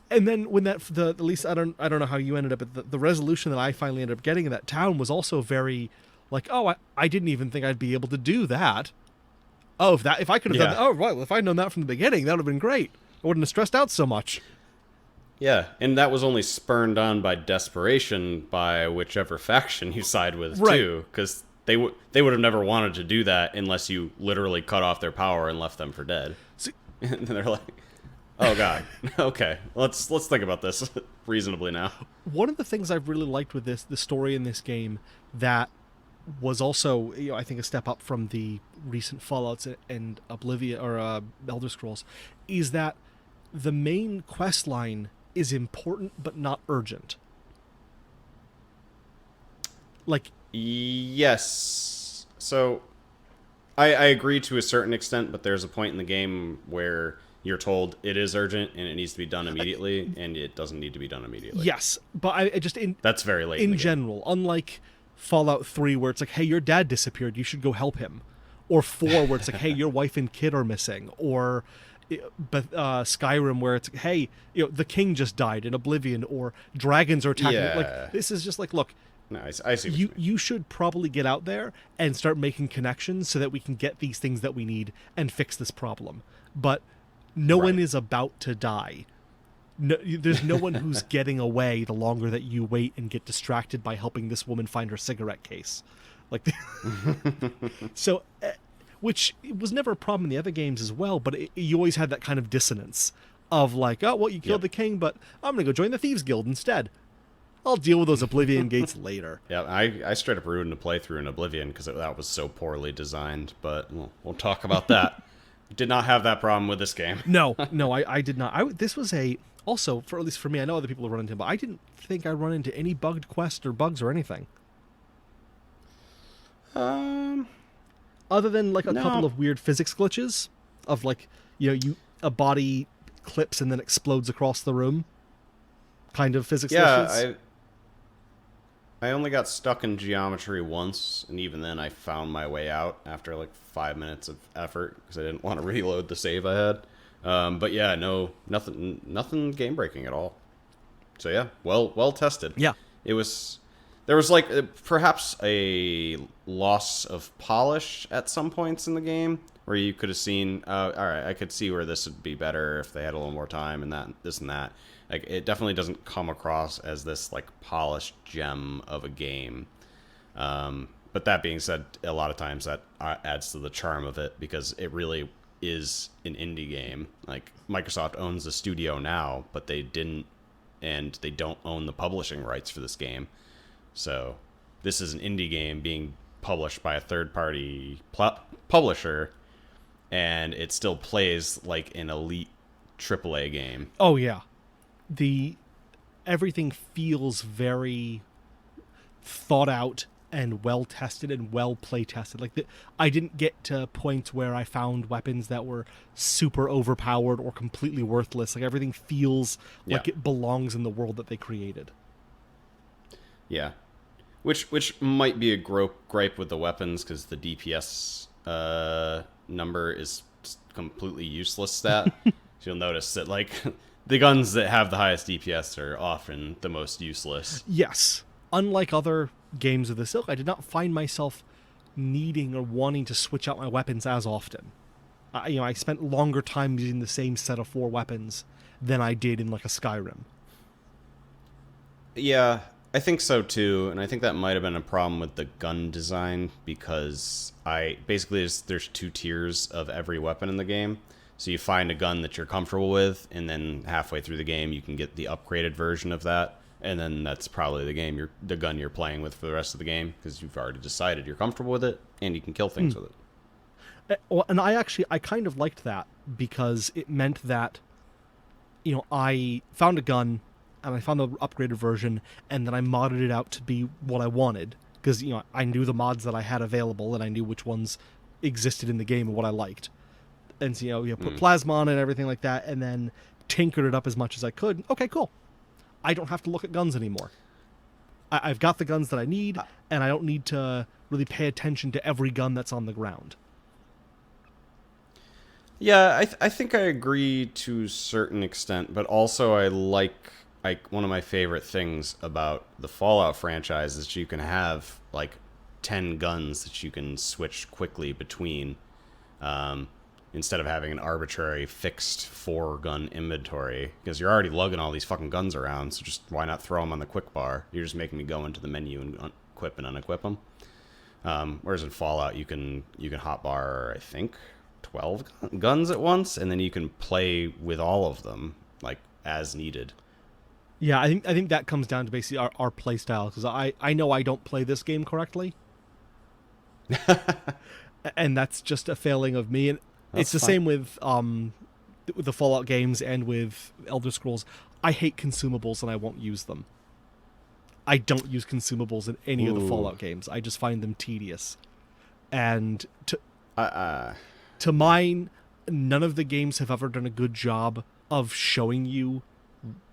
[SPEAKER 2] And then when at least I don't know how you ended up, but the resolution that I finally ended up getting in that town was also very like, oh, I didn't even think I'd be able to do that. Oh, if I could have done that, oh right, well, if I'd known that from the beginning, that would have been great. I wouldn't have stressed out so much.
[SPEAKER 1] Yeah, and that was only spurred on by desperation by whichever faction you side with too, because they would have never wanted to do that unless you literally cut off their power and left them for dead.
[SPEAKER 2] See,
[SPEAKER 1] and they're like, oh god, okay, let's think about this reasonably now.
[SPEAKER 2] One of the things I've really liked with the story in this game that was also, I think, a step up from the recent Fallouts and Oblivion or Elder Scrolls, is that the main quest line is important but not urgent. Like,
[SPEAKER 1] yes, so I agree to a certain extent, but there's a point in the game where you're told it is urgent and it needs to be done immediately, and it doesn't need to be done immediately.
[SPEAKER 2] Yes, but I just
[SPEAKER 1] that's very late
[SPEAKER 2] in general. Unlike Fallout 3, where it's like, hey, your dad disappeared, you should go help him, or 4, where it's like, hey, your wife and kid are missing, or Skyrim, where it's like, hey, the king just died in Oblivion, or dragons are attacking.
[SPEAKER 1] Yeah.
[SPEAKER 2] Like, this is just like, look.
[SPEAKER 1] No, I see.
[SPEAKER 2] You should probably get out there and start making connections so that we can get these things that we need and fix this problem. But no one is about to die. No, there's no one who's getting away the longer that you wait and get distracted by helping this woman find her cigarette case. Like, so, which was never a problem in the other games as well, but you always had that kind of dissonance of like, oh, well, you killed the king, but I'm going to go join the Thieves Guild instead. I'll deal with those Oblivion gates later.
[SPEAKER 1] Yeah, I straight up ruined a playthrough in Oblivion because that was so poorly designed, but we'll talk about that. Did not have that problem with this game.
[SPEAKER 2] No, I did not. This was Also, for at least for me, I know other people have run into, but I didn't think I run into any bugged quests or bugs or anything.
[SPEAKER 1] Um,
[SPEAKER 2] Other than like a couple
[SPEAKER 1] no.
[SPEAKER 2] of weird physics glitches of like, a body clips and then explodes across the room. Kind of physics glitches.
[SPEAKER 1] Yeah, I only got stuck in geometry once, and even then I found my way out after like 5 minutes of effort because I didn't want to reload the save I had. But yeah, no, nothing game breaking at all. So yeah, well tested.
[SPEAKER 2] Yeah.
[SPEAKER 1] It was there was like perhaps a loss of polish at some points in the game where you could have seen, all right, I could see where this would be better if they had a little more time and that, this and that. Like it definitely doesn't come across as this like polished gem of a game. But that being said, a lot of times that adds to the charm of it because it really is an indie game. Like Microsoft owns the studio now, but they didn't, and they don't own the publishing rights for this game. So this is an indie game being published by a third-party publisher, and it still plays like an elite AAA game.
[SPEAKER 2] Oh yeah. Everything feels very thought out and well tested and well play tested. Like I didn't get to points where I found weapons that were super overpowered or completely worthless. Like everything feels like it belongs in the world that they created.
[SPEAKER 1] Yeah, which might be a gripe with the weapons because the DPS number is completely useless stat. So you'll notice that like the guns that have the highest DPS are often the most useless.
[SPEAKER 2] Yes. Unlike other games of this ilk, I did not find myself needing or wanting to switch out my weapons as often. I spent longer time using the same set of 4 weapons than I did in like a Skyrim.
[SPEAKER 1] Yeah, I think so too, and I think that might have been a problem with the gun design because there's 2 tiers of every weapon in the game. So you find a gun that you're comfortable with, and then halfway through the game you can get the upgraded version of that, and then that's probably the gun you're playing with for the rest of the game because you've already decided you're comfortable with it and you can kill things with it.
[SPEAKER 2] Well, and I kind of liked that because it meant that I found a gun and I found the upgraded version, and then I modded it out to be what I wanted because I knew the mods that I had available and I knew which ones existed in the game and what I liked. And so, put plasma on it and everything like that, and then tinkered it up as much as I could. Okay, cool. I don't have to look at guns anymore. I've got the guns that I need, and I don't need to really pay attention to every gun that's on the ground.
[SPEAKER 1] Yeah, I think I agree to a certain extent, but also I like one of my favorite things about the Fallout franchise is you can have like 10 guns that you can switch quickly between. Instead of having an arbitrary fixed 4-gun inventory, because you're already lugging all these fucking guns around, so just why not throw them on the quick bar? You're just making me go into the menu and equip and unequip them. Whereas in Fallout, you can hotbar, I think, 12 guns at once, and then you can play with all of them, like, as needed.
[SPEAKER 2] Yeah, I think that comes down to basically our play style, because I know I don't play this game correctly. And that's just a failing of me, and it's the same with the Fallout games and with Elder Scrolls. I hate consumables and I won't use them. I don't use consumables in any of the Fallout games. I just find them tedious. And to mine, none of the games have ever done a good job of showing you,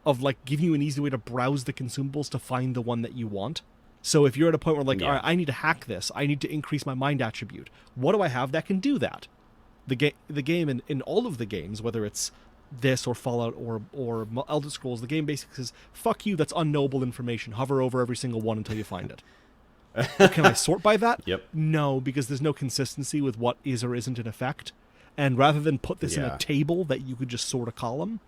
[SPEAKER 2] of like giving you an easy way to browse the consumables to find the one that you want. So if you're at a point where like, all right, I need to hack this. I need to increase my mind attribute. What do I have that can do that? The game in all of the games, whether it's this or Fallout or Elder Scrolls, the game basically says, fuck you, that's unknowable information. Hover over every single one until you find it. Well, can I sort by that?
[SPEAKER 1] Yep.
[SPEAKER 2] No, because there's no consistency with what is or isn't an effect. And rather than put this in a table that you could just sort a column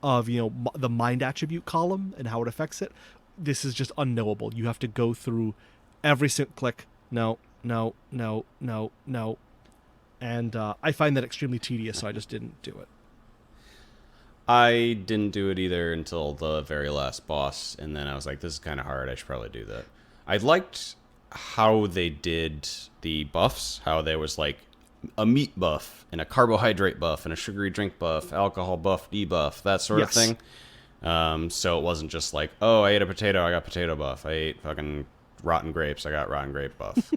[SPEAKER 2] of, the mind attribute column and how it affects it, this is just unknowable. You have to go through every single click. No. And I find that extremely tedious, so I just didn't do it.
[SPEAKER 1] I didn't do it either until the very last boss, and then I was like, this is kind of hard, I should probably do that. I liked how they did the buffs, how there was like a meat buff and a carbohydrate buff and a sugary drink buff, alcohol buff, debuff, that sort of thing. So it wasn't just like, oh, I ate a potato, I got potato buff. I ate fucking rotten grapes, I got rotten grape buff.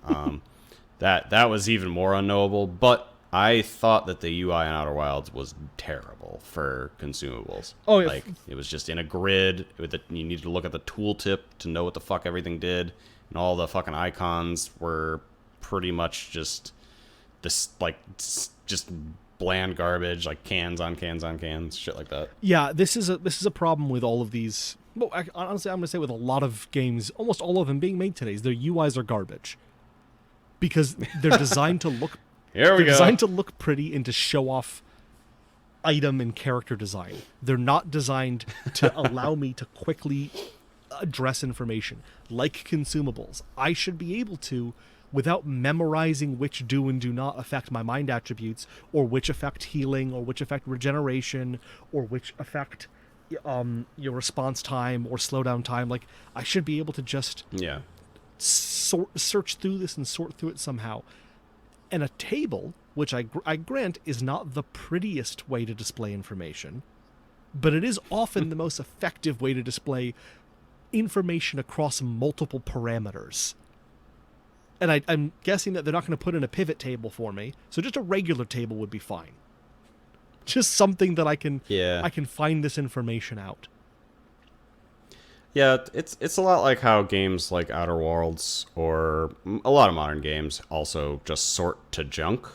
[SPEAKER 1] That was even more unknowable. But I thought that the UI in Outer Wilds was terrible for consumables.
[SPEAKER 2] Oh, yeah.
[SPEAKER 1] Like, it was just in a grid. You needed to look at the tooltip to know what the fuck everything did. And all the fucking icons were pretty much just this, like, just bland garbage, like cans on cans on cans, shit like that.
[SPEAKER 2] Yeah, this is a problem with all of these. Well, honestly, I'm going to say with a lot of games, almost all of them being made today, their UIs are garbage. Because they're designed to look designed to look pretty and to show off item and character design. They're not designed to allow me to quickly address information like consumables. I should be able to, without memorizing which do and do not affect my mind attributes, or which affect healing, or which affect regeneration, or which affect your response time or slowdown time. Like, I should be able to just search through this and sort through it somehow. And a table, which I grant is not the prettiest way to display information, but it is often the most effective way to display information across multiple parameters. And I'm guessing that they're not going to put in a pivot table for me, so just a regular table would be fine. Just something that I can find this information out.
[SPEAKER 1] Yeah, it's a lot like how games like Outer Worlds or a lot of modern games also just sort to junk,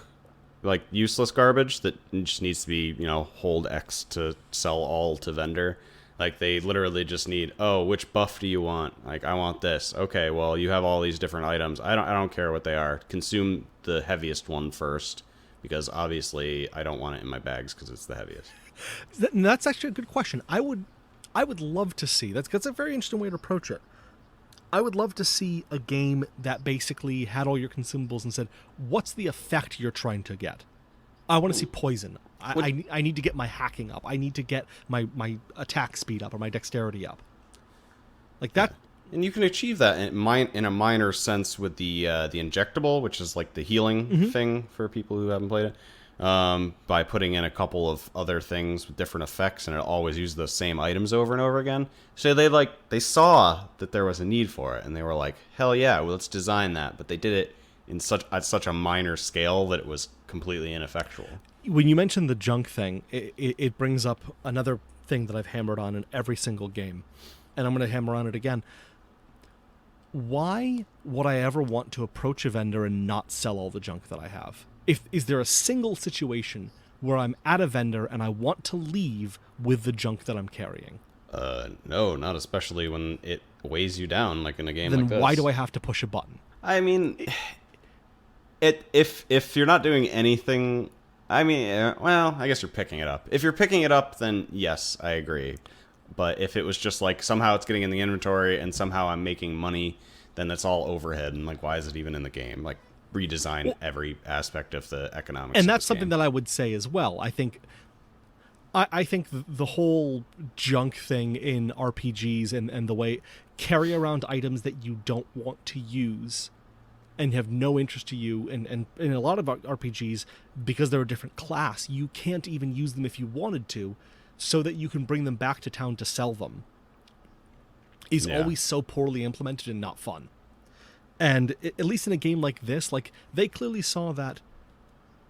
[SPEAKER 1] like useless garbage that just needs to be, hold X to sell all to vendor. Like, they literally just need, oh, which buff do you want? Like, I want this. Okay, well, you have all these different items. I don't care what they are. Consume the heaviest one first, because obviously I don't want it in my bags because it's the heaviest.
[SPEAKER 2] That's actually a good question. I would love to see, that's a very interesting way to approach it. I would love to see a game that basically had all your consumables and said, what's the effect you're trying to get? I want to see poison. I need to get my hacking up. I need to get my attack speed up or my dexterity up. Like that.
[SPEAKER 1] Yeah. And you can achieve that in a minor sense with the injectable, which is like the healing thing for people who haven't played it. By putting in a couple of other things with different effects, and it always uses the same items over and over again. So they saw that there was a need for it, and they were like, hell yeah, well, let's design that. But they did it at such a minor scale that it was completely ineffectual.
[SPEAKER 2] When you mentioned the junk thing, it brings up another thing that I've hammered on in every single game, and I'm going to hammer on it again. Why would I ever want to approach a vendor and not sell all the junk that I have? Is there a single situation where I'm at a vendor and I want to leave with the junk that I'm carrying?
[SPEAKER 1] No, not especially when it weighs you down, like in a game like this.
[SPEAKER 2] Then why do I have to push a button?
[SPEAKER 1] I mean, if you're not doing anything, I mean, well, I guess you're picking it up. If you're picking it up, then yes, I agree. But if it was just like somehow it's getting in the inventory and somehow I'm making money, then that's all overhead, and like, why is it even in the game? Like, redesign every aspect of the economics.
[SPEAKER 2] And that's something that I would say as well. I think the whole junk thing in RPGs and the way carry around items that you don't want to use and have no interest to you, and in a lot of RPGs, because they're a different class, you can't even use them if you wanted to, so that you can bring them back to town to sell them, is always so poorly implemented and not fun. And at least in a game like this, like, they clearly saw that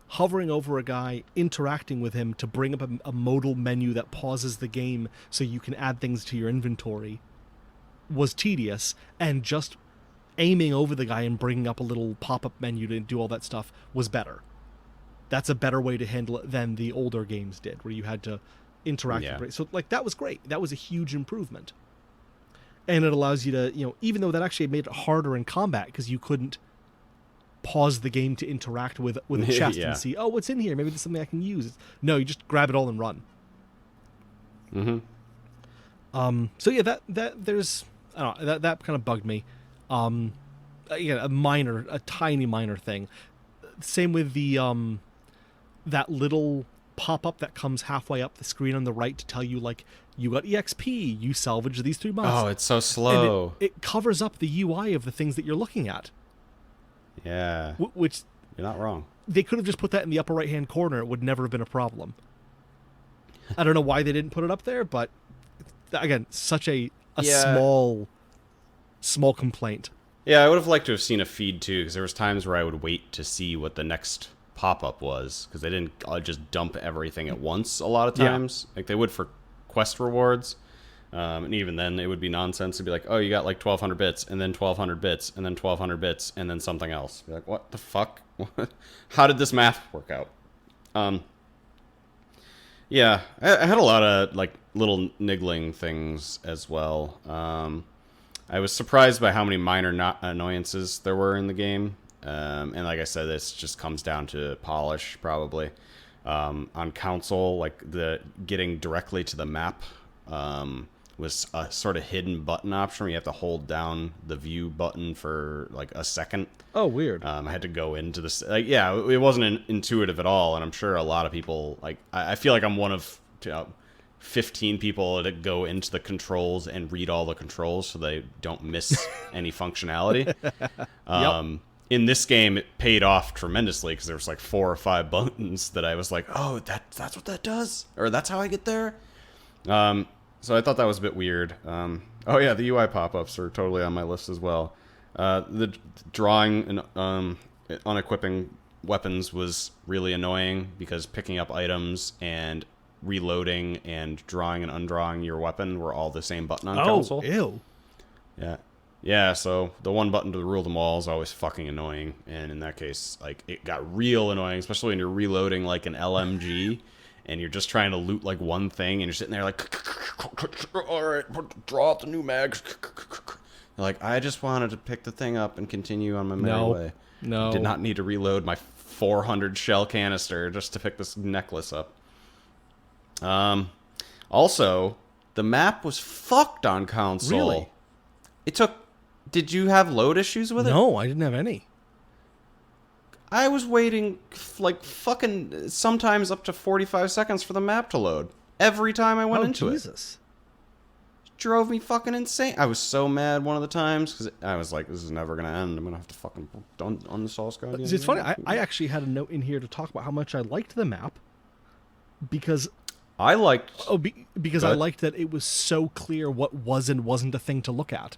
[SPEAKER 2] hovering over a guy, interacting with him to bring up a modal menu that pauses the game so you can add things to your inventory was tedious, and just aiming over the guy and bringing up a little pop-up menu to do all that stuff was better. That's a better way to handle it than the older games did, where you had to interact with it. So, like, that was great. That was a huge improvement. And it allows you to, even though that actually made it harder in combat, because you couldn't pause the game to interact with a chest and see, oh, what's in here? Maybe there's something I can use. No, you just grab it all and run. So yeah, that there's, I don't know, that kind of bugged me. Again, a tiny minor thing. Same with the that little pop-up that comes halfway up the screen on the right to tell you, like, you got EXP, you salvaged these 3 months.
[SPEAKER 1] Oh, it's so slow.
[SPEAKER 2] And it covers up the UI of the things that you're looking at.
[SPEAKER 1] Yeah.
[SPEAKER 2] Which
[SPEAKER 1] You're not wrong.
[SPEAKER 2] They could have just put that in the upper right-hand corner. It would never have been a problem. I don't know why they didn't put it up there, but again, such a small complaint.
[SPEAKER 1] Yeah, I would have liked to have seen a feed too, because there was times where I would wait to see what the next pop-up was, because they didn't just dump everything at once a lot of times. Like they would for quest rewards. And even then, it would be nonsense to be like, oh, you got like 1,200 bits, and then 1,200 bits, and then 1,200 bits, and then something else. Be like, what the fuck? How did this math work out? Yeah, I had a lot of like little niggling things as well. I was surprised by how many minor annoyances there were in the game. And like I said, this just comes down to polish, probably. On console, like the getting directly to the map was a sort of hidden button option where you have to hold down the view button for like a second.
[SPEAKER 2] Oh, weird.
[SPEAKER 1] I had to go into this. Like, yeah, it wasn't intuitive at all, and I'm sure a lot of people like. I feel like I'm one of 15 people that go into the controls and read all the controls so they don't miss any functionality. In this game, it paid off tremendously because there was like 4 or 5 buttons that I was like, oh, that's what that does, or that's how I get there. So I thought that was a bit weird. Oh yeah, the UI pop-ups are totally on my list as well. The drawing and unequipping weapons was really annoying because picking up items and reloading and drawing and undrawing your weapon were all the same button on console.
[SPEAKER 2] Ew.
[SPEAKER 1] Yeah, so the one button to rule them all is always fucking annoying, and in that case, like, it got real annoying, especially when you're reloading, like, an LMG, and you're just trying to loot, like, one thing, and you're sitting there like, alright, draw out the new mags. Like, I just wanted to pick the thing up and continue on my merry way.
[SPEAKER 2] No.
[SPEAKER 1] I did not need to reload my 400 shell canister just to pick this necklace up. Also, the map was fucked on console.
[SPEAKER 2] Really?
[SPEAKER 1] It took... Did you have load issues with it?
[SPEAKER 2] No, I didn't have any.
[SPEAKER 1] I was waiting, like, fucking sometimes up to 45 seconds for the map to load. Every time I went into
[SPEAKER 2] Jesus.
[SPEAKER 1] It drove me fucking insane. I was so mad one of the times, because I was like, this is never going to end. I'm going to have to fucking uninstall Stadia.
[SPEAKER 2] It's funny, I actually had a note in here to talk about how much I liked the map, because...
[SPEAKER 1] I liked...
[SPEAKER 2] because I liked that it was so clear what was and wasn't a thing to look at.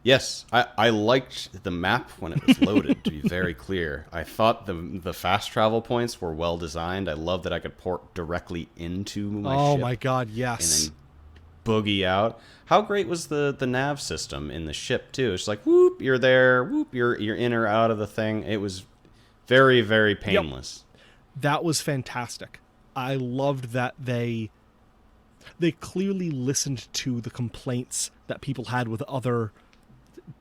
[SPEAKER 1] Yes, I liked the map when it was loaded, to be very clear. I thought the fast travel points were well designed. I love that I could port directly into my ship.
[SPEAKER 2] Oh my god, yes.
[SPEAKER 1] And then boogie out. How great was the nav system in the ship, too? It's like, whoop, you're there, whoop, you're in or out of the thing. It was very, very painless.
[SPEAKER 2] Yep. That was fantastic. I loved that they clearly listened to the complaints that people had with other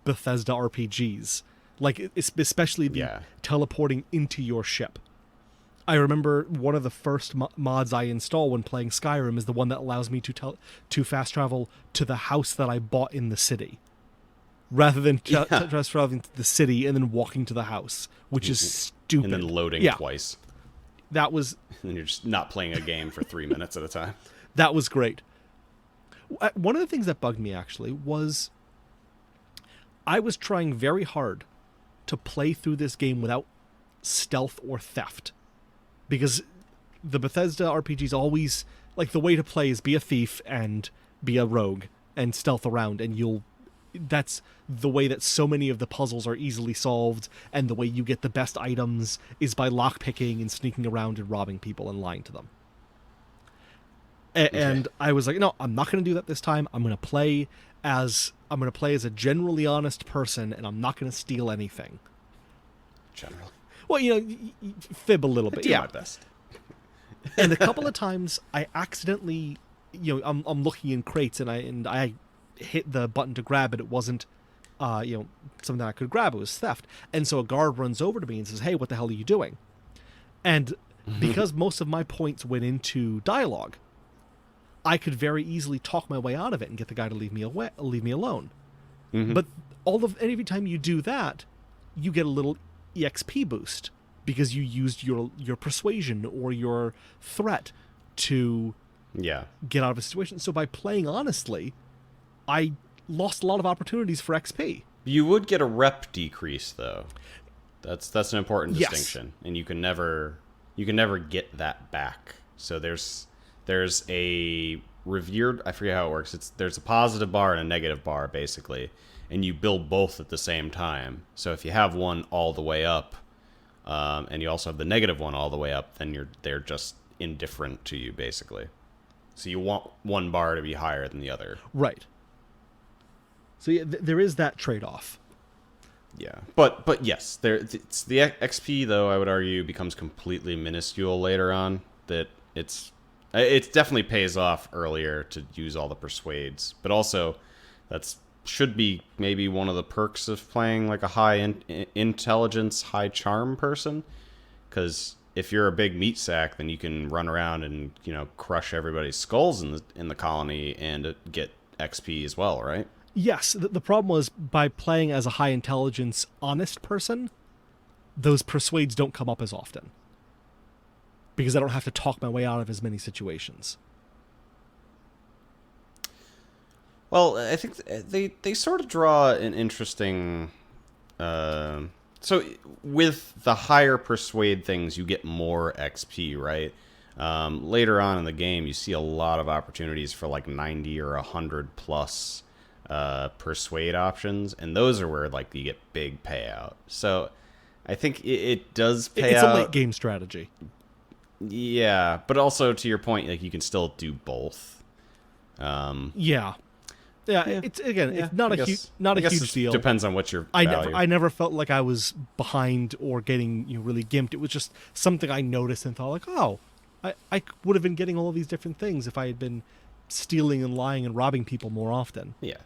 [SPEAKER 2] Bethesda RPGs, like especially the teleporting into your ship. I remember one of the first mods I install when playing Skyrim is the one that allows me to fast travel to the house that I bought in the city, rather than fast traveling to the city and then walking to the house, which is stupid.
[SPEAKER 1] And then loading twice.
[SPEAKER 2] That was...
[SPEAKER 1] And you're just not playing a game for 3 minutes at a time.
[SPEAKER 2] That was great. One of the things that bugged me, actually, was I was trying very hard to play through this game without stealth or theft. Because the Bethesda RPGs always... Like, the way to play is be a thief and be a rogue and stealth around, and you'll... That's the way that so many of the puzzles are easily solved, and the way you get the best items is by lockpicking and sneaking around and robbing people and lying to them. And I was like, no, I'm not going to do that this time. I'm going to play as a generally honest person, and I'm not going to steal anything.
[SPEAKER 1] Generally.
[SPEAKER 2] Well, fib a little bit.
[SPEAKER 1] I do my best.
[SPEAKER 2] And a couple of times I accidentally, I'm looking in crates and I hit the button to grab it. It wasn't, something that I could grab. It was theft. And so a guard runs over to me and says, "Hey, what the hell are you doing?" And because most of my points went into dialogue, I could very easily talk my way out of it and get the guy to leave me alone. Mm-hmm. But every time you do that, you get a little EXP boost because you used your persuasion or your threat to get out of a situation. So by playing honestly, I lost a lot of opportunities for XP.
[SPEAKER 1] You would get a rep decrease, though. That's an important
[SPEAKER 2] Yes.
[SPEAKER 1] distinction, and you can never get that back. So there's a revered, I forget how it works. There's a positive bar and a negative bar basically, and you build both at the same time. So if you have one all the way up, and you also have the negative one all the way up, then they're just indifferent to you basically. So you want one bar to be higher than the other.
[SPEAKER 2] Right. So yeah, there is that trade-off.
[SPEAKER 1] Yeah, but yes, it's the XP though. I would argue becomes completely minuscule later on. That it definitely pays off earlier to use all the persuades, but also should be maybe one of the perks of playing like a high intelligence, high charm person, because if you're a big meat sack, then you can run around and crush everybody's skulls in the colony and get XP as well, right?
[SPEAKER 2] Yes, the problem was by playing as a high intelligence, honest person, those persuades don't come up as often. Because I don't have to talk my way out of as many situations.
[SPEAKER 1] Well, I think they sort of draw an interesting... so with the higher persuade things, you get more XP, right? Later on in the game, you see a lot of opportunities for like 90 or 100 plus... persuade options, and those are where like you get big payout. So I think it does pay out.
[SPEAKER 2] It's a late game strategy.
[SPEAKER 1] Yeah, but also to your point, like you can still do both.
[SPEAKER 2] Yeah. It's it's not a huge deal.
[SPEAKER 1] Depends on what your value.
[SPEAKER 2] I never felt like I was behind or getting really gimped. It was just something I noticed and thought like, oh, I would have been getting all of these different things if I had been stealing and lying and robbing people more often.
[SPEAKER 1] Yeah.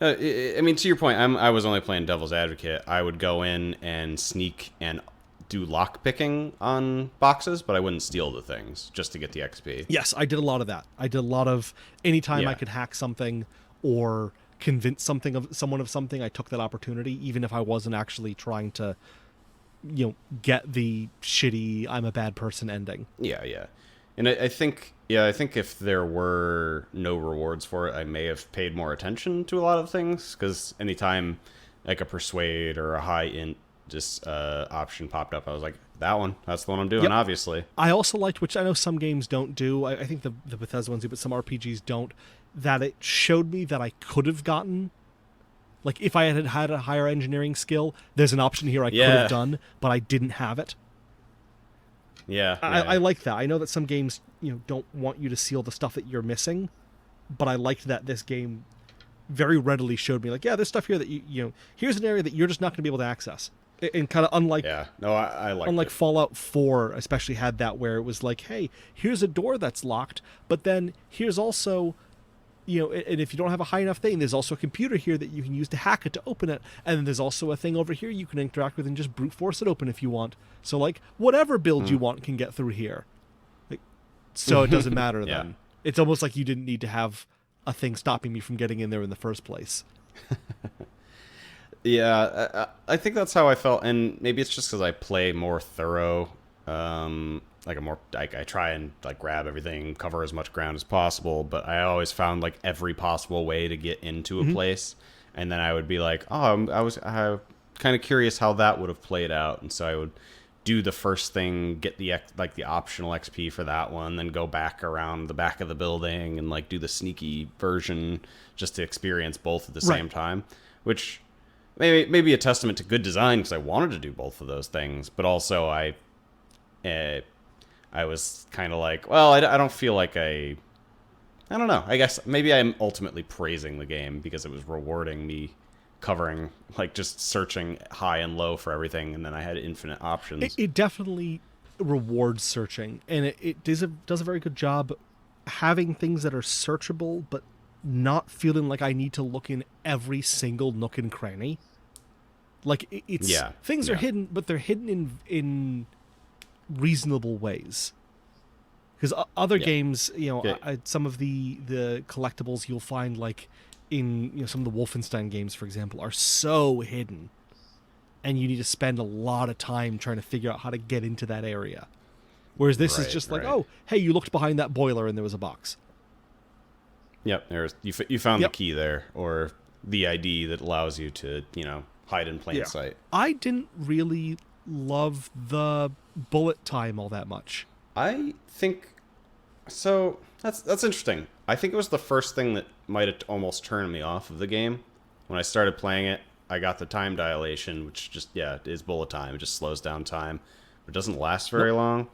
[SPEAKER 1] I mean, to your point, I was only playing devil's advocate. I would go in and sneak and do lock picking on boxes, but I wouldn't steal the things just to get the XP.
[SPEAKER 2] Yes, I did a lot of that. I did a lot of anytime I could hack something or convince someone of something, I took that opportunity, even if I wasn't actually trying to, get the shitty "I'm a bad person" ending.
[SPEAKER 1] Yeah. And I think if there were no rewards for it, I may have paid more attention to a lot of things, because anytime like a persuade or a high int option popped up, I was like, that's the one I'm doing,
[SPEAKER 2] Yep.
[SPEAKER 1] obviously.
[SPEAKER 2] I also liked, which I know some games don't do, I think the Bethesda ones do, but some RPGs don't, that it showed me that I could have gotten, like if I had a higher engineering skill, there's an option here I could have done, but I didn't have it.
[SPEAKER 1] Yeah.
[SPEAKER 2] I like that. I know that some games, don't want you to seal the stuff that you're missing, but I liked that this game very readily showed me, like, there's stuff here that here's an area that you're just not going to be able to access. And kind of unlike...
[SPEAKER 1] Yeah. No, I like
[SPEAKER 2] unlike Fallout 4 especially had that, where it was like, hey, here's a door that's locked, but then here's also... and if you don't have a high enough thing, there's also a computer here that you can use to hack it to open it. And then there's also a thing over here you can interact with and just brute force it open if you want. So, like, whatever build you want can get through here. So it doesn't matter then. It's almost like you didn't need to have a thing stopping me from getting in there in the first place.
[SPEAKER 1] Yeah, I think that's how I felt. And maybe it's just because I play more thorough. I try and like grab everything, cover as much ground as possible, but I always found like every possible way to get into a place, and then I would be like, oh, I was kind of curious how that would have played out, and so I would do the first thing, get the optional XP for that one, then go back around the back of the building and like do the sneaky version just to experience both at the same time, which maybe a testament to good design, because I wanted to do both of those things, but also I was kind of like, well, I don't feel like I don't know. I guess maybe I'm ultimately praising the game because it was rewarding me covering, like just searching high and low for everything, and then I had infinite options.
[SPEAKER 2] It definitely rewards searching, and it does a very good job having things that are searchable, but not feeling like I need to look in every single nook and cranny. Like, things are hidden, but they're hidden in reasonable ways. Because other games, some of the collectibles you'll find, like in some of the Wolfenstein games, for example, are so hidden, and you need to spend a lot of time trying to figure out how to get into that area. Whereas this is just like, oh, hey, you looked behind that boiler and there was a box.
[SPEAKER 1] Yep, you found the key there, or the ID that allows you to hide in plain sight.
[SPEAKER 2] I didn't really love the bullet time all that much.
[SPEAKER 1] I think so. That's interesting. I think it was the first thing that might have almost turned me off of the game. When I started playing it, I got the time dilation, which just it is bullet time. It just slows down time, but it doesn't last very long.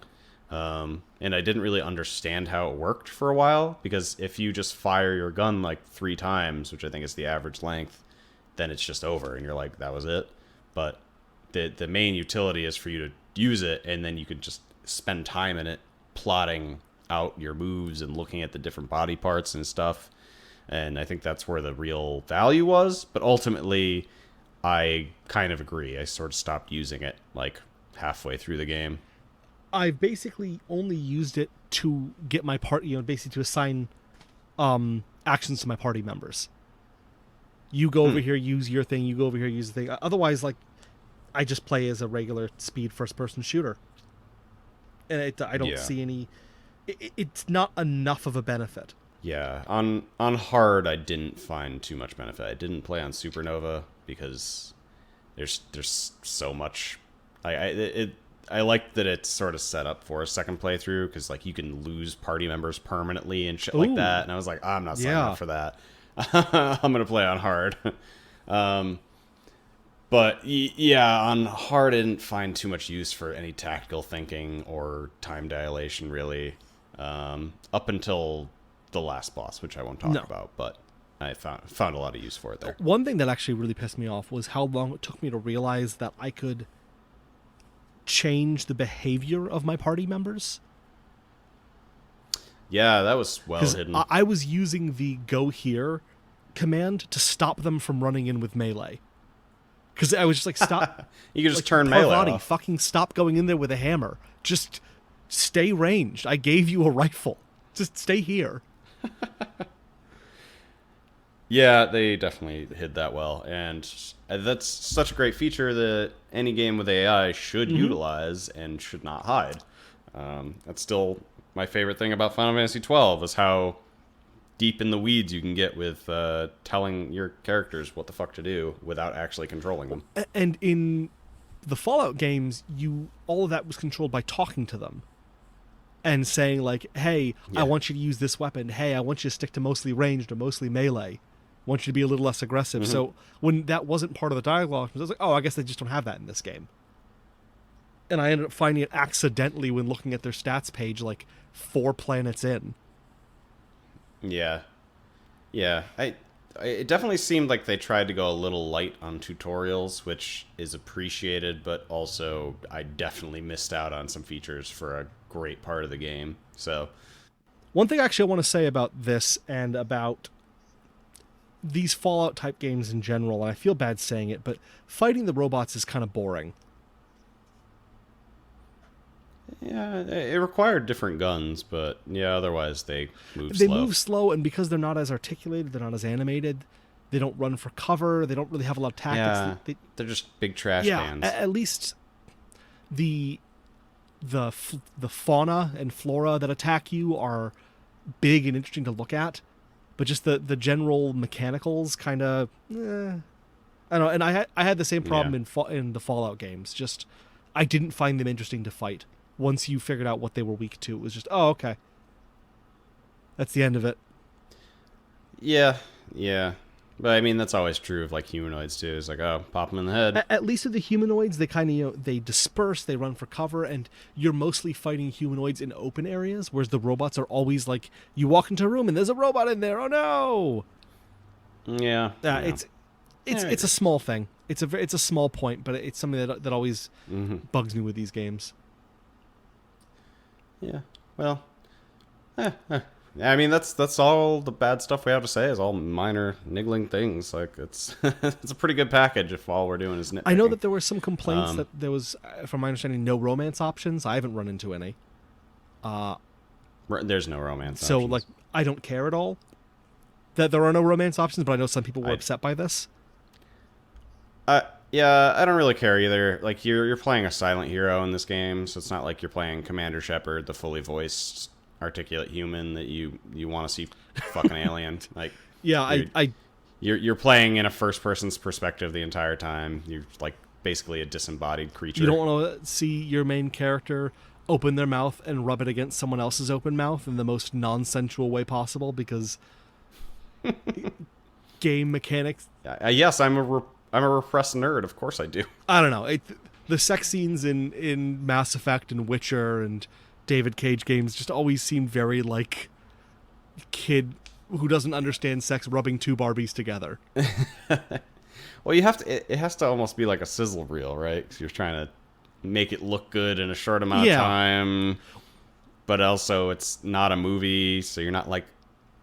[SPEAKER 1] And I didn't really understand how it worked for a while, because if you just fire your gun like 3 times, which I think is the average length, then it's just over, and you're like, that was it. But the main utility is for you to use it, and then you can just spend time in it plotting out your moves and looking at the different body parts and stuff. And I think that's where the real value was. But ultimately, I kind of agree. I sort of stopped using it like halfway through the game.
[SPEAKER 2] I basically only used it to get my party, basically to assign actions to my party members. You go over here, use your thing. You go over here, use the thing. Otherwise, like, I just play as a regular speed first-person shooter, and I don't see any. It's not enough of a benefit.
[SPEAKER 1] Yeah, on hard, I didn't find too much benefit. I didn't play on Supernova because there's so much. I like that it's sort of set up for a second playthrough, because like you can lose party members permanently and shit like that. And I was like, I'm not signing up for that. I'm gonna play on hard. But yeah, on hard, I didn't find too much use for any tactical thinking or time dilation really, up until the last boss, which I won't talk about. But I found a lot of use for it there.
[SPEAKER 2] One thing that actually really pissed me off was how long it took me to realize that I could change the behavior of my party members.
[SPEAKER 1] Yeah, that was well hidden.
[SPEAKER 2] I was using the go here command to stop them from running in with melee. Because I was just like, stop.
[SPEAKER 1] You could just
[SPEAKER 2] like,
[SPEAKER 1] turn melee off.
[SPEAKER 2] Fucking stop going in there with a hammer. Just stay ranged. I gave you a rifle. Just stay here.
[SPEAKER 1] Yeah, they definitely hid that well, and that's such a great feature that any game with AI should utilize and should not hide. That's still my favorite thing about Final Fantasy XII, is how deep in the weeds you can get with telling your characters what the fuck to do without actually controlling them.
[SPEAKER 2] And in the Fallout games, all of that was controlled by talking to them and saying like, hey, I want you to use this weapon. Hey, I want you to stick to mostly ranged or mostly melee. I want you to be a little less aggressive. So when that wasn't part of the dialogue, I was like, oh, I guess they just don't have that in this game. And I ended up finding it accidentally when looking at their stats page like 4 planets in.
[SPEAKER 1] Yeah. It definitely seemed like they tried to go a little light on tutorials, which is appreciated, but also I definitely missed out on some features for a great part of the game. So,
[SPEAKER 2] one thing actually I want to say about this and about these Fallout type games in general, and I feel bad saying it, but fighting the robots is kind of boring.
[SPEAKER 1] Yeah, it required different guns, but yeah, otherwise they move slow.
[SPEAKER 2] They move slow, and because they're not as articulated, they're not as animated, they don't run for cover, they don't really have a lot of tactics.
[SPEAKER 1] Yeah, they're just big trash cans.
[SPEAKER 2] Yeah, at least the fauna and flora that attack you are big and interesting to look at, but just the general mechanicals kind of, I don't know. And I had the same problem in the Fallout games. Just I didn't find them interesting to fight. Once you figured out what they were weak to, it was just, oh, okay. That's the end of it.
[SPEAKER 1] Yeah. But I mean, that's always true of like humanoids too. It's like, oh, pop them in the head.
[SPEAKER 2] At least with the humanoids, they kind of, they disperse, they run for cover, and you're mostly fighting humanoids in open areas, whereas the robots are always like, you walk into a room and there's a robot in there. Oh no!
[SPEAKER 1] Yeah.
[SPEAKER 2] It's a small thing. It's a small point, but it's something that always bugs me with these games.
[SPEAKER 1] Yeah. Well. I mean, that's all the bad stuff we have to say is all minor niggling things. Like it's it's a pretty good package if all we're doing is nitpicking.
[SPEAKER 2] I know that there were some complaints that there was, from my understanding, no romance options. I haven't run into any.
[SPEAKER 1] There's no romance
[SPEAKER 2] so,
[SPEAKER 1] options.
[SPEAKER 2] like, I don't care at all that there are no romance options, but I know some people were upset by this.
[SPEAKER 1] Yeah, I don't really care either. Like, you're playing a silent hero in this game, so it's not like you're playing Commander Shepard, the fully voiced articulate human that you want to see fucking alien. Like,
[SPEAKER 2] yeah,
[SPEAKER 1] you you're playing in a first person's perspective the entire time. You're like basically a disembodied creature.
[SPEAKER 2] You don't want to see your main character open their mouth and rub it against someone else's open mouth in the most non-sensual way possible, because game mechanics.
[SPEAKER 1] Yes, I'm a repressed nerd. Of course I do.
[SPEAKER 2] I don't know. The sex scenes in Mass Effect and Witcher and David Cage games just always seem very like kid who doesn't understand sex rubbing two Barbies together.
[SPEAKER 1] Well, you have to. It has to almost be like a sizzle reel, right? Because you're trying to make it look good in a short amount of time, but also it's not a movie, so you're not like,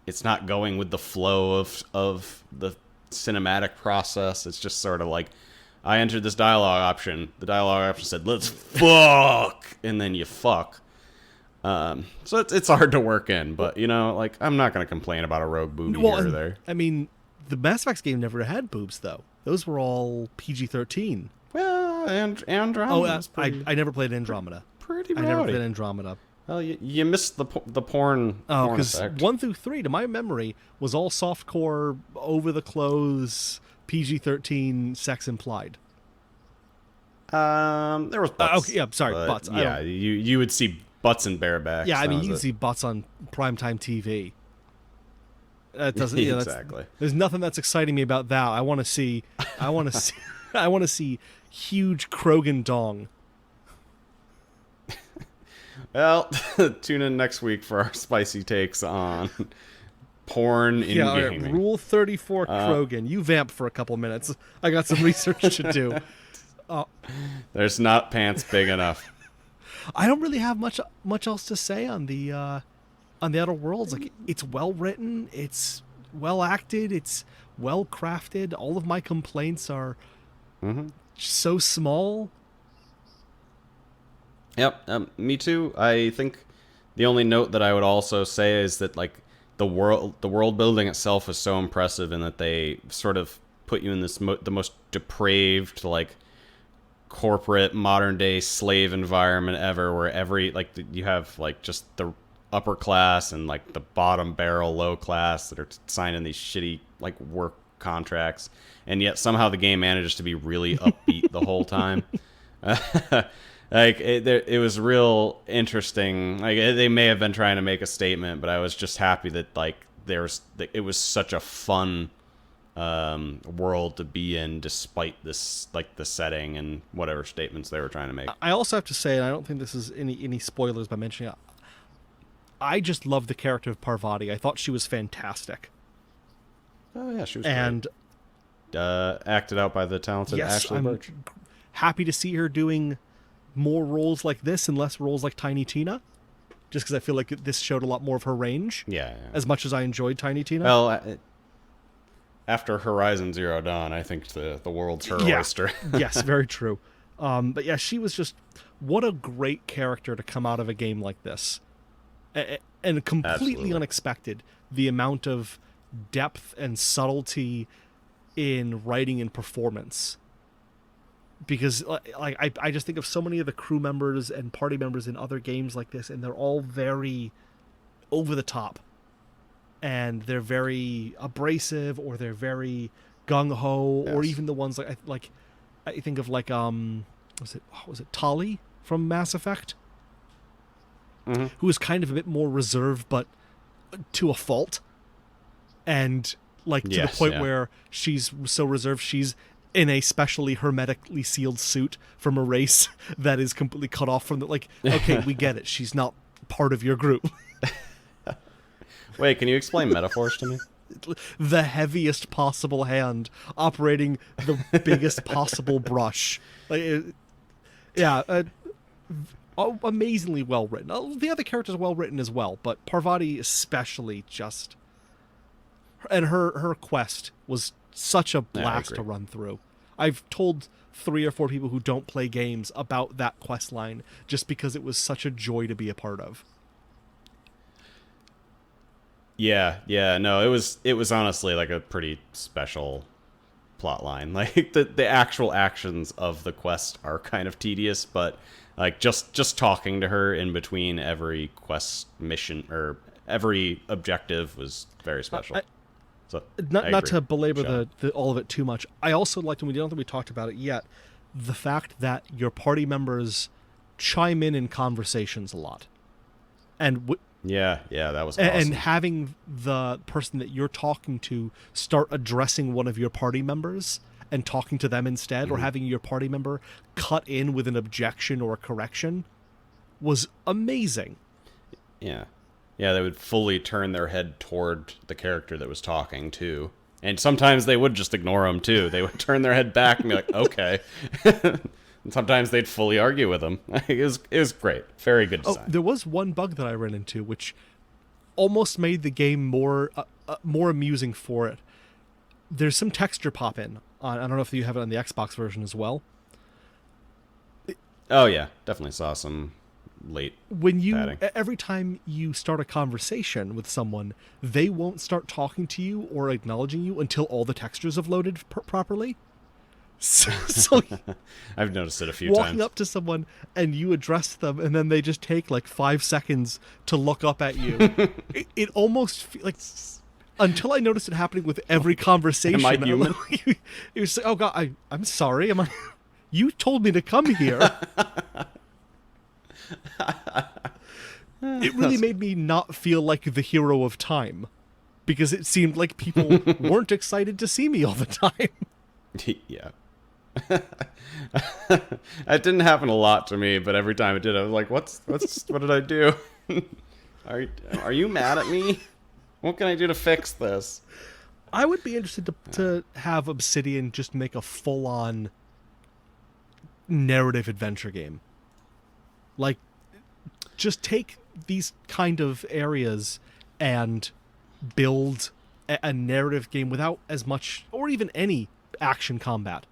[SPEAKER 1] it's not going with the flow of the cinematic process. It's just sort of like, I entered this dialogue option. The dialogue option said, "Let's fuck," and then you fuck. So it's hard to work in, but like, I'm not going to complain about a rogue boobie here or there.
[SPEAKER 2] I mean, the Mass Effect game never had boobs though. Those were all PG-13.
[SPEAKER 1] Well, Andromeda.
[SPEAKER 2] I never played Andromeda.
[SPEAKER 1] Pretty rowdy.
[SPEAKER 2] I never played Andromeda.
[SPEAKER 1] Well, you missed the porn.
[SPEAKER 2] Oh,
[SPEAKER 1] because
[SPEAKER 2] 1 through 3, to my memory, was all softcore, over the clothes, PG-13, sex implied.
[SPEAKER 1] There was butts.
[SPEAKER 2] Okay, yeah, sorry, butts.
[SPEAKER 1] Yeah, you would see butts and barebacks.
[SPEAKER 2] Yeah, I mean, you can see butts on primetime TV. That doesn't
[SPEAKER 1] exactly.
[SPEAKER 2] There's nothing that's exciting me about that. I want to see I want to see huge Krogan dong.
[SPEAKER 1] Well, tune in next week for our spicy takes on porn in gaming.
[SPEAKER 2] Right, Rule 34 Krogan. You vamp for a couple minutes. I got some research to do.
[SPEAKER 1] There's not pants big enough.
[SPEAKER 2] I don't really have much else to say on the Outer Worlds. Like, it's well written, it's well acted, it's well crafted. All of my complaints are so small.
[SPEAKER 1] Yep, me too. I think the only note that I would also say is that, like, the world building itself is so impressive, in that they sort of put you in this the most depraved, like, corporate modern day slave environment ever, where you have like just the upper class and like the bottom barrel low class that are signing these shitty like work contracts, and yet somehow the game manages to be really upbeat the whole time. Like it was real interesting. Like they may have been trying to make a statement, but I was just happy that like it was such a fun world to be in, despite this, like, the setting and whatever statements they were trying to make.
[SPEAKER 2] I also have to say, and I don't think this is any spoilers by mentioning it, I just love the character of Parvati. I thought she was fantastic.
[SPEAKER 1] Oh yeah, she was
[SPEAKER 2] and
[SPEAKER 1] great. Acted out by the talented Ashley Birch.
[SPEAKER 2] Happy to see her doing more roles like this and less roles like Tiny Tina, just because I feel like this showed a lot more of her range.
[SPEAKER 1] Yeah.
[SPEAKER 2] As much as I enjoyed Tiny Tina.
[SPEAKER 1] Well, after Horizon Zero Dawn, I think the world's her oyster.
[SPEAKER 2] Yes, very true. But yeah, she was just, what a great character to come out of a game like this. And completely
[SPEAKER 1] Absolutely.
[SPEAKER 2] Unexpected, the amount of depth and subtlety in writing and performance. Because like I just think of so many of the crew members and party members in other games like this, and they're all very over the top. And they're very abrasive, or they're very gung-ho, or even the ones like I think of like was it Tali from Mass Effect, who is kind of a bit more reserved, but to a fault, and like to the point where she's so reserved, she's in a specially hermetically sealed suit from a race that is completely cut off from the, like, okay, we get it, she's not part of your group.
[SPEAKER 1] Wait, can you explain metaphors to me?
[SPEAKER 2] The heaviest possible hand operating the biggest possible brush. Amazingly well written. The other characters are well written as well, but Parvati especially just... And her quest was such a blast to run through. I've told 3 or 4 people who don't play games about that quest line just because it was such a joy to be a part of.
[SPEAKER 1] Yeah, no, it was honestly like a pretty special plot line. Like the actual actions of the quest are kind of tedious, but like just talking to her in between every quest mission or every objective was very special. So
[SPEAKER 2] not to belabor the all of it too much. I also liked, and we don't think we talked about it yet, the fact that your party members chime in conversations a lot, and
[SPEAKER 1] yeah, that was awesome.
[SPEAKER 2] And having the person that you're talking to start addressing one of your party members and talking to them instead, or having your party member cut in with an objection or a correction, was amazing.
[SPEAKER 1] Yeah, they would fully turn their head toward the character that was talking too, and sometimes they would just ignore them too. They would turn their head back and be like, "Okay." And sometimes they'd fully argue with them. It was great. Very good design.
[SPEAKER 2] There was one bug that I ran into, which almost made the game more amusing for it. There's some texture pop in. I don't know if you have it on the Xbox version as well.
[SPEAKER 1] Oh yeah, definitely saw some late padding.
[SPEAKER 2] Every time you start a conversation with someone, they won't start talking to you or acknowledging you until all the textures have loaded properly. So
[SPEAKER 1] I've noticed it a few times.
[SPEAKER 2] Walking up to someone and you address them, and then they just take like 5 seconds to look up at you. it almost like, until I noticed it happening with every conversation.
[SPEAKER 1] Am I human?
[SPEAKER 2] It was like, oh god, I'm sorry. You told me to come here. It really made me not feel like the hero of time, because it seemed like people weren't excited to see me all the time.
[SPEAKER 1] Yeah. That didn't happen a lot to me, but every time it did, I was like, what did I do? Are you mad at me? What can I do to fix this?
[SPEAKER 2] I would be interested to have Obsidian just make a full-on narrative adventure game. Like, just take these kind of areas and build a narrative game without as much, or even any, action combat.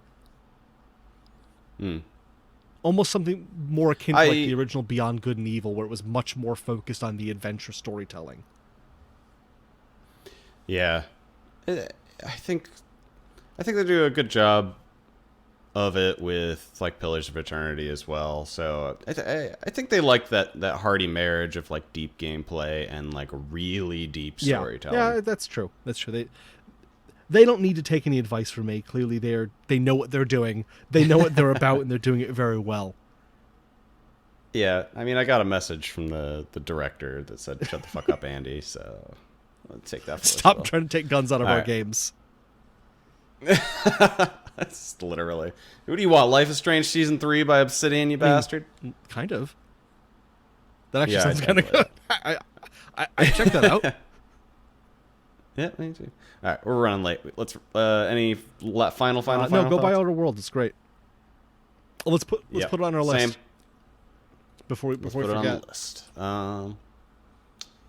[SPEAKER 2] Almost something more akin to like the original Beyond Good and Evil, where it was much more focused on the adventure storytelling.
[SPEAKER 1] Yeah, I think they do a good job of it with like Pillars of Eternity as well. So I think they like that hearty marriage of like deep gameplay and like really deep storytelling.
[SPEAKER 2] Yeah, that's true. They don't need to take any advice from me. Clearly, they know what they're doing. They know what they're about, and they're doing it very well.
[SPEAKER 1] Yeah, I mean, I got a message from the director that said, "Shut the fuck up, Andy." So I'll take that.
[SPEAKER 2] Stop trying to take guns out of our games.
[SPEAKER 1] That's literally. Who do you want? Life is Strange Season 3 by Obsidian, you bastard?
[SPEAKER 2] Kind of. That actually sounds kind of good. I checked that out.
[SPEAKER 1] Yeah, me too. All right, we're running late. Let's any final.
[SPEAKER 2] No, go buy Outer Worlds. It's great. Let's put it on our list.
[SPEAKER 1] Same.
[SPEAKER 2] Before we
[SPEAKER 1] put
[SPEAKER 2] forget.
[SPEAKER 1] it on the list.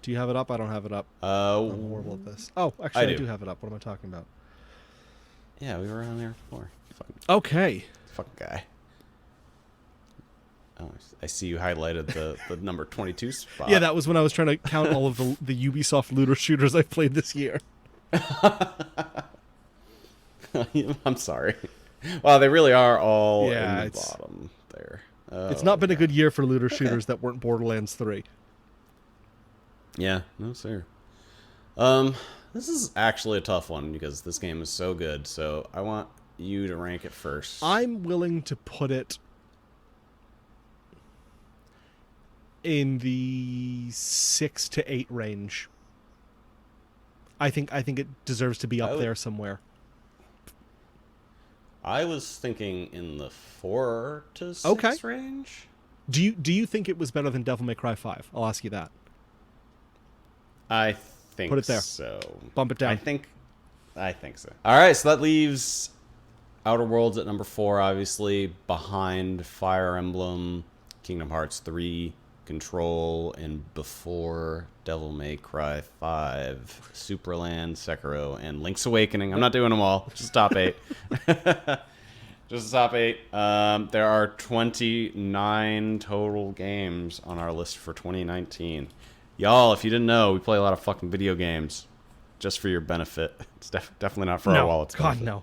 [SPEAKER 2] Do you have it up? I don't have it up. I'm horrible at this. Oh, actually, I do have it up. What am I talking about?
[SPEAKER 1] Yeah, we were on there before.
[SPEAKER 2] Okay.
[SPEAKER 1] Fucking guy. Oh, I see you highlighted the number 22 spot.
[SPEAKER 2] Yeah, that was when I was trying to count all of the Ubisoft looter shooters I've played this year.
[SPEAKER 1] I'm sorry. Wow, they really are all in the bottom there.
[SPEAKER 2] It's not been a good year for looter shooters that weren't Borderlands 3.
[SPEAKER 1] Yeah, no sir. This is actually a tough one because this game is so good, so I want you to rank it first.
[SPEAKER 2] I'm willing to put it in the 6 to 8 range. I think it deserves to be up there somewhere.
[SPEAKER 1] I was thinking in the 4 to 6 range.
[SPEAKER 2] Do you think it was better than Devil May Cry 5? I'll ask you that.
[SPEAKER 1] I think
[SPEAKER 2] put it there.
[SPEAKER 1] So.
[SPEAKER 2] Bump it down.
[SPEAKER 1] I think so. All right, so that leaves Outer Worlds at number 4, obviously, behind Fire Emblem, Kingdom Hearts 3, Control, and before Devil May Cry 5, Superland, Sekiro, and Link's Awakening. I'm not doing them all. Just top 8. Just top 8. There are 29 total games on our list for 2019. Y'all, if you didn't know, we play a lot of fucking video games just for your benefit. It's definitely not for our wallets.
[SPEAKER 2] God, no.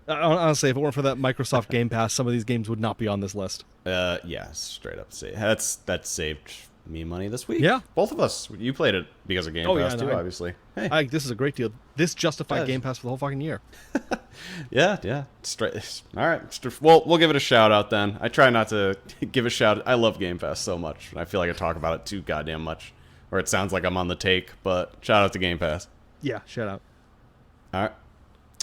[SPEAKER 2] Honestly, if it weren't for that Microsoft Game Pass, some of these games would not be on this list.
[SPEAKER 1] Yeah, straight up. That's saved me money this week.
[SPEAKER 2] Yeah.
[SPEAKER 1] Both of us. You played it because of Game Pass too,
[SPEAKER 2] no,
[SPEAKER 1] obviously. Hey.
[SPEAKER 2] This is a great deal. This justified
[SPEAKER 1] Yes.
[SPEAKER 2] Game Pass for the whole fucking year.
[SPEAKER 1] Yeah. Straight. All right. Well, we'll give it a shout out then. I try not to give a shout. I love Game Pass so much. I feel like I talk about it too goddamn much, or it sounds like I'm on the take. But shout out to Game Pass.
[SPEAKER 2] Yeah, shout out.
[SPEAKER 1] All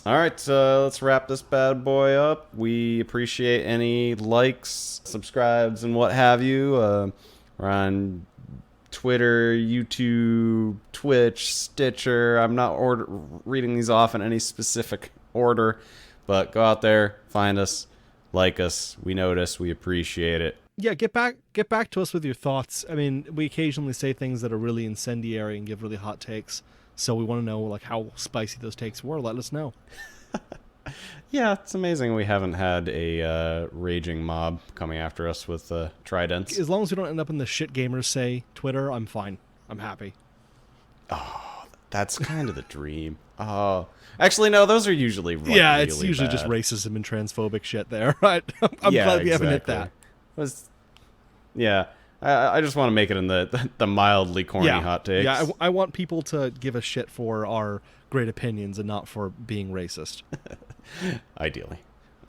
[SPEAKER 1] right. Let's wrap this bad boy up. We appreciate any likes, subscribes, and what have you. We're on Twitter, YouTube, Twitch, Stitcher. I'm not reading these off in any specific order, but go out there, find us, like us. We notice, we appreciate it.
[SPEAKER 2] Yeah, get back to us with your thoughts. I mean, we occasionally say things that are really incendiary and give really hot takes, so we want to know like how spicy those takes were. Let us know.
[SPEAKER 1] Yeah, it's amazing we haven't had a raging mob coming after us with tridents.
[SPEAKER 2] As long as we don't end up in the shit gamers say Twitter, I'm fine. I'm happy.
[SPEAKER 1] That's kind of the dream. Oh, actually, no, those are usually
[SPEAKER 2] Yeah, it's
[SPEAKER 1] really
[SPEAKER 2] usually
[SPEAKER 1] bad.
[SPEAKER 2] just racism and transphobic shit there. I'm glad we haven't hit that.
[SPEAKER 1] Yeah, I just want to make it in the mildly corny hot takes.
[SPEAKER 2] Yeah, I want people to give a shit for our great opinions and not for being racist.
[SPEAKER 1] Ideally.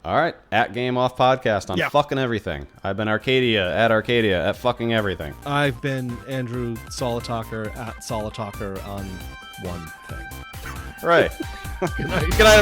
[SPEAKER 1] All right, at Game Off Podcast on fucking everything. I've been Arcadia at fucking everything.
[SPEAKER 2] I've been Andrew Solitalker at Solitalker on one thing.
[SPEAKER 1] Right.
[SPEAKER 2] Good night.
[SPEAKER 1] Good night.